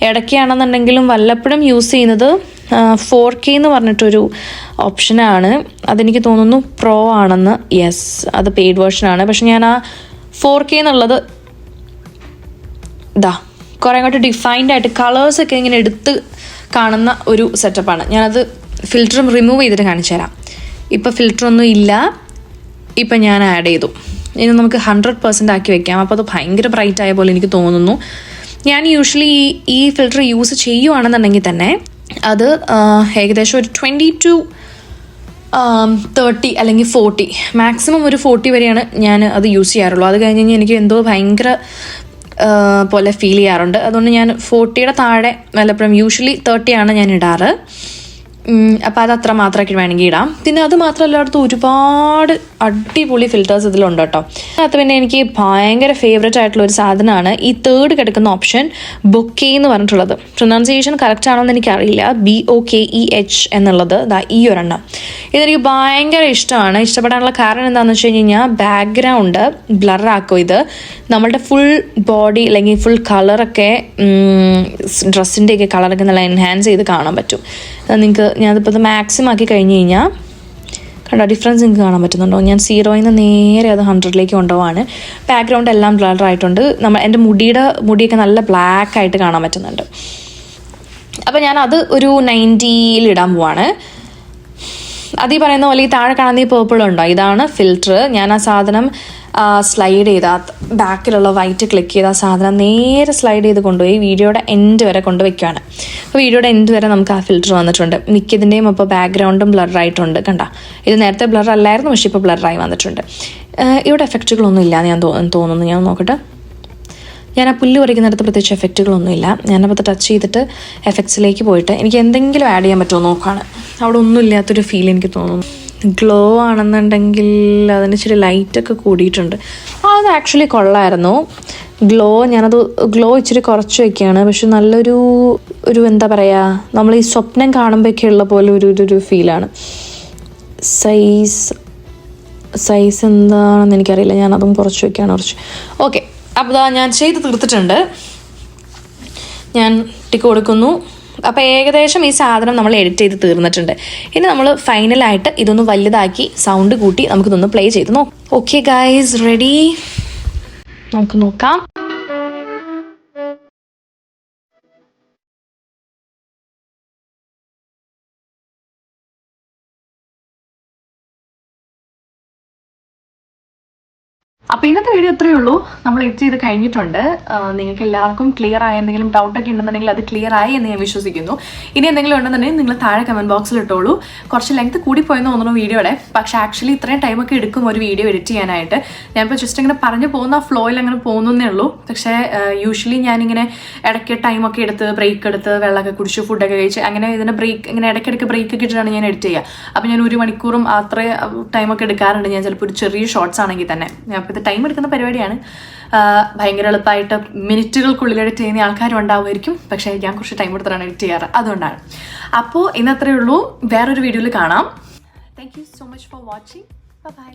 ഇടയ്ക്കാണെന്നുണ്ടെങ്കിലും വല്ലപ്പോഴും യൂസ് ചെയ്യുന്നത് 4K എന്ന് പറഞ്ഞിട്ടൊരു ഓപ്ഷനാണ്. അതെനിക്ക് തോന്നുന്നു പ്രോ ആണെന്ന്. യെസ്, അത് പെയ്ഡ് വേർഷനാണ്. പക്ഷെ ഞാൻ ആ 4K എന്നുള്ളത് കുറേ അങ്ങോട്ട് ഡിഫൈൻഡ് ആയിട്ട് കളേഴ്സൊക്കെ ഇങ്ങനെ എടുത്ത് കാണുന്ന ഒരു സെറ്റപ്പാണ്. ഞാനത് ഫിൽറ്ററും റിമൂവ് ചെയ്തിട്ട് കാണിച്ചു തരാം. ഇപ്പം ഫിൽറ്ററൊന്നും ഇല്ല, ഇപ്പം ഞാൻ ആഡ് ചെയ്തു. ഇനി നമുക്ക് 100% ആക്കി വെക്കാം. അപ്പോൾ അത് ഭയങ്കര ബ്രൈറ്റ് ആയ പോലെ എനിക്ക് തോന്നുന്നു. ഞാൻ യൂഷ്വലി ഈ ഫിൽറ്റർ യൂസ് ചെയ്യുവാണെന്നുണ്ടെങ്കിൽ തന്നെ അത് ഏകദേശം ഒരു 20 to 30 അല്ലെങ്കിൽ 40, മാക്സിമം ഒരു 40 വരെയാണ് ഞാൻ അത് യൂസ് ചെയ്യാറുള്ളൂ. അത് കഴിഞ്ഞ് കഴിഞ്ഞാൽ എനിക്ക് എന്തോ ഭയങ്കര പോലെ ഫീൽ ചെയ്യാറുണ്ട്. അതുകൊണ്ട് ഞാൻ 40യുടെ താഴെ വല്ലപ്പോഴും, യൂഷ്വലി 30 ആണ് ഞാൻ ഇടാറ്. അപ്പോൾ അത് അത്ര മാത്രമായിട്ട് വേണമെങ്കിൽ ഇടാം. പിന്നെ അത് മാത്രമല്ല, അടുത്ത് ഒരുപാട് അടിപൊളി ഫിൽറ്റേഴ്സ് ഇതിലുണ്ട് കേട്ടോ. അത് പിന്നെ എനിക്ക് ഭയങ്കര ഫേവറേറ്റ് ആയിട്ടുള്ള ഒരു സാധനമാണ് ഈ തേർഡ് കിടക്കുന്ന ഓപ്ഷൻ, ബൊക്കെ എന്ന് പറഞ്ഞിട്ടുള്ളത്. പ്രൊനൗൺസിയേഷൻ കറക്റ്റ് ആണോ എന്ന് എനിക്കറിയില്ല. BOKEH എന്നുള്ളത്, ഈ ഒരെണ്ണം ഇതെനിക്ക് ഭയങ്കര ഇഷ്ടമാണ്. ഇഷ്ടപ്പെടാനുള്ള കാരണം എന്താണെന്ന് വെച്ച് കഴിഞ്ഞാൽ ബാക്ക്ഗ്രൗണ്ട് ബ്ലറാക്കും. ഇത് നമ്മളുടെ ഫുൾ ബോഡി അല്ലെങ്കിൽ ഫുൾ കളറൊക്കെ, ഡ്രസ്സിൻ്റെയൊക്കെ കളറൊക്കെ നല്ല എൻഹാൻസ് ചെയ്ത് കാണാൻ പറ്റും. നിങ്ങൾക്ക് ഞാനിപ്പോൾ ഇത് മാക്സിമം ആക്കി കഴിഞ്ഞ് കഴിഞ്ഞാൽ കണ്ടോ ഡിഫറൻസ് നിങ്ങൾക്ക് കാണാൻ പറ്റുന്നുണ്ടോ? ഞാൻ 0യിൽ നിന്ന് നേരെ അത് 100ലേക്ക് കൊണ്ടുപോവാണ്. ബാക്ക്ഗ്രൗണ്ട് എല്ലാം ബ്ലറായിട്ടുണ്ട്. എൻ്റെ മുടിയൊക്കെ നല്ല ബ്ലാക്ക് ആയിട്ട് കാണാൻ പറ്റുന്നുണ്ട്. അപ്പോൾ ഞാനത് ഒരു 90യിൽ ഇടാൻ പോവാണ്. അത് ഈ പറയുന്ന പോലെ ഈ താഴെ കാണുന്ന ഈ പേർപ്പിളുണ്ടോ, ഇതാണ് ഫിൽറ്റർ. ഞാൻ ആ സാധനം സ്ലൈഡ് ചെയ്ത് ബാക്കിലുള്ള വൈറ്റ് ക്ലിക്ക് ചെയ്ത് ആ സാധനം നേരെ സ്ലൈഡ് ചെയ്ത് കൊണ്ടുപോയി വീഡിയോയുടെ എൻഡ് വരെ കൊണ്ടുവയ്ക്കുകയാണ്. അപ്പോൾ വീഡിയോയുടെ എൻഡ് വരെ നമുക്ക് ആ ഫിൽറ്റർ വന്നിട്ടുണ്ട്. മിക്കതിൻ്റെയും അപ്പോൾ ബാക്ക്ഗ്രൗണ്ടും ബ്ലറായിട്ടുണ്ട്. കണ്ട, ഇത് നേരത്തെ ബ്ലർ അല്ലായിരുന്നു, പക്ഷേ ഇപ്പോൾ ബ്ലറായി വന്നിട്ടുണ്ട്. ഇവിടെ എഫക്റ്റുകളൊന്നും ഇല്ല ഞാൻ തോന്നുന്നു. ഞാൻ നോക്കട്ടെ. ഞാൻ ആ പുല്ല് പറിക്കുന്നിടത്ത് പ്രത്യേകിച്ച് എഫക്റ്റുകളൊന്നുമില്ല. ഞാനപ്പോൾ ടച്ച് ചെയ്തിട്ട് എഫക്ട്സിലേക്ക് പോയിട്ട് എനിക്ക് എന്തെങ്കിലും ആഡ് ചെയ്യാൻ പറ്റുമോ നോക്കുകയാണ്. അവിടെ ഒന്നും ഇല്ലാത്തൊരു ഫീൽ എനിക്ക് തോന്നുന്നു. ഗ്ലോ ആണെന്നുണ്ടെങ്കിൽ അതിന് ഇച്ചിരി ലൈറ്റൊക്കെ കൂടിയിട്ടുണ്ട്. അത് ആക്ച്വലി കൊള്ളായിരുന്നു ഞാനത് ഗ്ലോ ഇച്ചിരി കുറച്ച് വയ്ക്കുകയാണ്. പക്ഷെ നല്ലൊരു എന്താ പറയുക, നമ്മൾ ഈ സ്വപ്നം കാണുമ്പോഴൊക്കെ ഉള്ള പോലെ ഒരു ഫീലാണ്. സൈസ് എന്താണെന്ന് എനിക്കറിയില്ല. ഞാനതും കുറച്ച് വയ്ക്കുകയാണ് കുറച്ച്. ഓക്കെ, അപ്പോൾ ഞാൻ ചെയ്ത് തീർത്തിട്ടുണ്ട്. ഞാൻ ടിക്ക് കൊടുക്കുന്നു. അപ്പോൾ ഏകദേശം ഈ സാധനം നമ്മൾ എഡിറ്റ് ചെയ്ത് തീർന്നിട്ടുണ്ട്. ഇനി നമ്മൾ ഫൈനലായിട്ട് ഇതൊന്ന് വലുതാക്കി സൗണ്ട് കൂട്ടി നമുക്കിതൊന്ന് പ്ലേ ചെയ്ത് നോക്കാം. Okay guys, ready? നമുക്ക് നോക്കാം. അപ്പോൾ ഇന്നത്തെ വീഡിയോ ഇത്രയേ ഉള്ളൂ. നമ്മൾ എഡിറ്റ് ചെയ്ത് കഴിഞ്ഞിട്ടുണ്ട്. നിങ്ങൾക്ക് എല്ലാവർക്കും ക്ലിയർ ആയ എന്തെങ്കിലും ഡൗട്ടൊക്കെ ഉണ്ടെന്നുണ്ടെങ്കിൽ അത് ക്ലിയർ ആയി എന്ന് ഞാൻ വിശ്വസിക്കുന്നു. ഇനി എന്തെങ്കിലും ഉണ്ടെന്നുണ്ടെങ്കിൽ നിങ്ങൾ താഴെ കമൻറ്റ് ബോക്സിൽ ഇട്ടോളൂ. കുറച്ച് ലെങ്ത് കൂടിപ്പോയെന്ന് തോന്നുന്നു വീഡിയോയുടെ. പക്ഷേ ആക്ച്വലി ഇത്രയും ടൈമൊക്കെ എടുക്കും ഒരു വീഡിയോ എഡിറ്റ് ചെയ്യാനായിട്ട്. ഞാനിപ്പോൾ ജസ്റ്റ് ഇങ്ങനെ പറഞ്ഞു പോകുന്ന ഫ്ലോയിൽ അങ്ങനെ പോകുന്നേ ഉള്ളൂ. പക്ഷേ യൂഷ്വലി ഞാനിങ്ങനെ ഇടയ്ക്ക് ടൈമൊക്കെ എടുത്ത് ബ്രേക്ക് എടുത്ത് വെള്ളമൊക്കെ കുടിച്ച് ഫുഡൊക്കെ കഴിച്ച് അങ്ങനെ ഇതിൻ്റെ ഇങ്ങനെ ഇടയ്ക്കിടയ്ക്ക് ബ്രേക്ക് ഒക്കെ ഇട്ടിട്ടാണ് ഞാൻ എഡിറ്റ് ചെയ്യുക. അപ്പോൾ ഞാൻ 1 മണിക്കൂറും അത്രയും ടൈമൊക്കെ എടുക്കാറുണ്ട്. ഞാൻ ചിലപ്പോൾ ഒരു ചെറിയ ഷോർട്സ് ആണെങ്കിൽ തന്നെ. ഞാൻ ഇപ്പോൾ ഇത് ടൈം എടുക്കുന്ന പരിപാടിയാണ്. ഭയങ്കര എളുപ്പമായിട്ട് മിനിറ്റുകൾക്കുള്ളിൽ എഡിറ്റ് ചെയ്യുന്ന ആൾക്കാരും ഉണ്ടാവുമായിരിക്കും. പക്ഷേ ഞാൻ കുറച്ച് ടൈം എടുത്തിട്ടാണ് എഡിറ്റ് ചെയ്യാറ്, അതുകൊണ്ടാണ്. അപ്പോൾ ഇന്നത്രയേ ഉള്ളൂ. വേറൊരു വീഡിയോയിൽ കാണാം. Thank you so much for watching. By.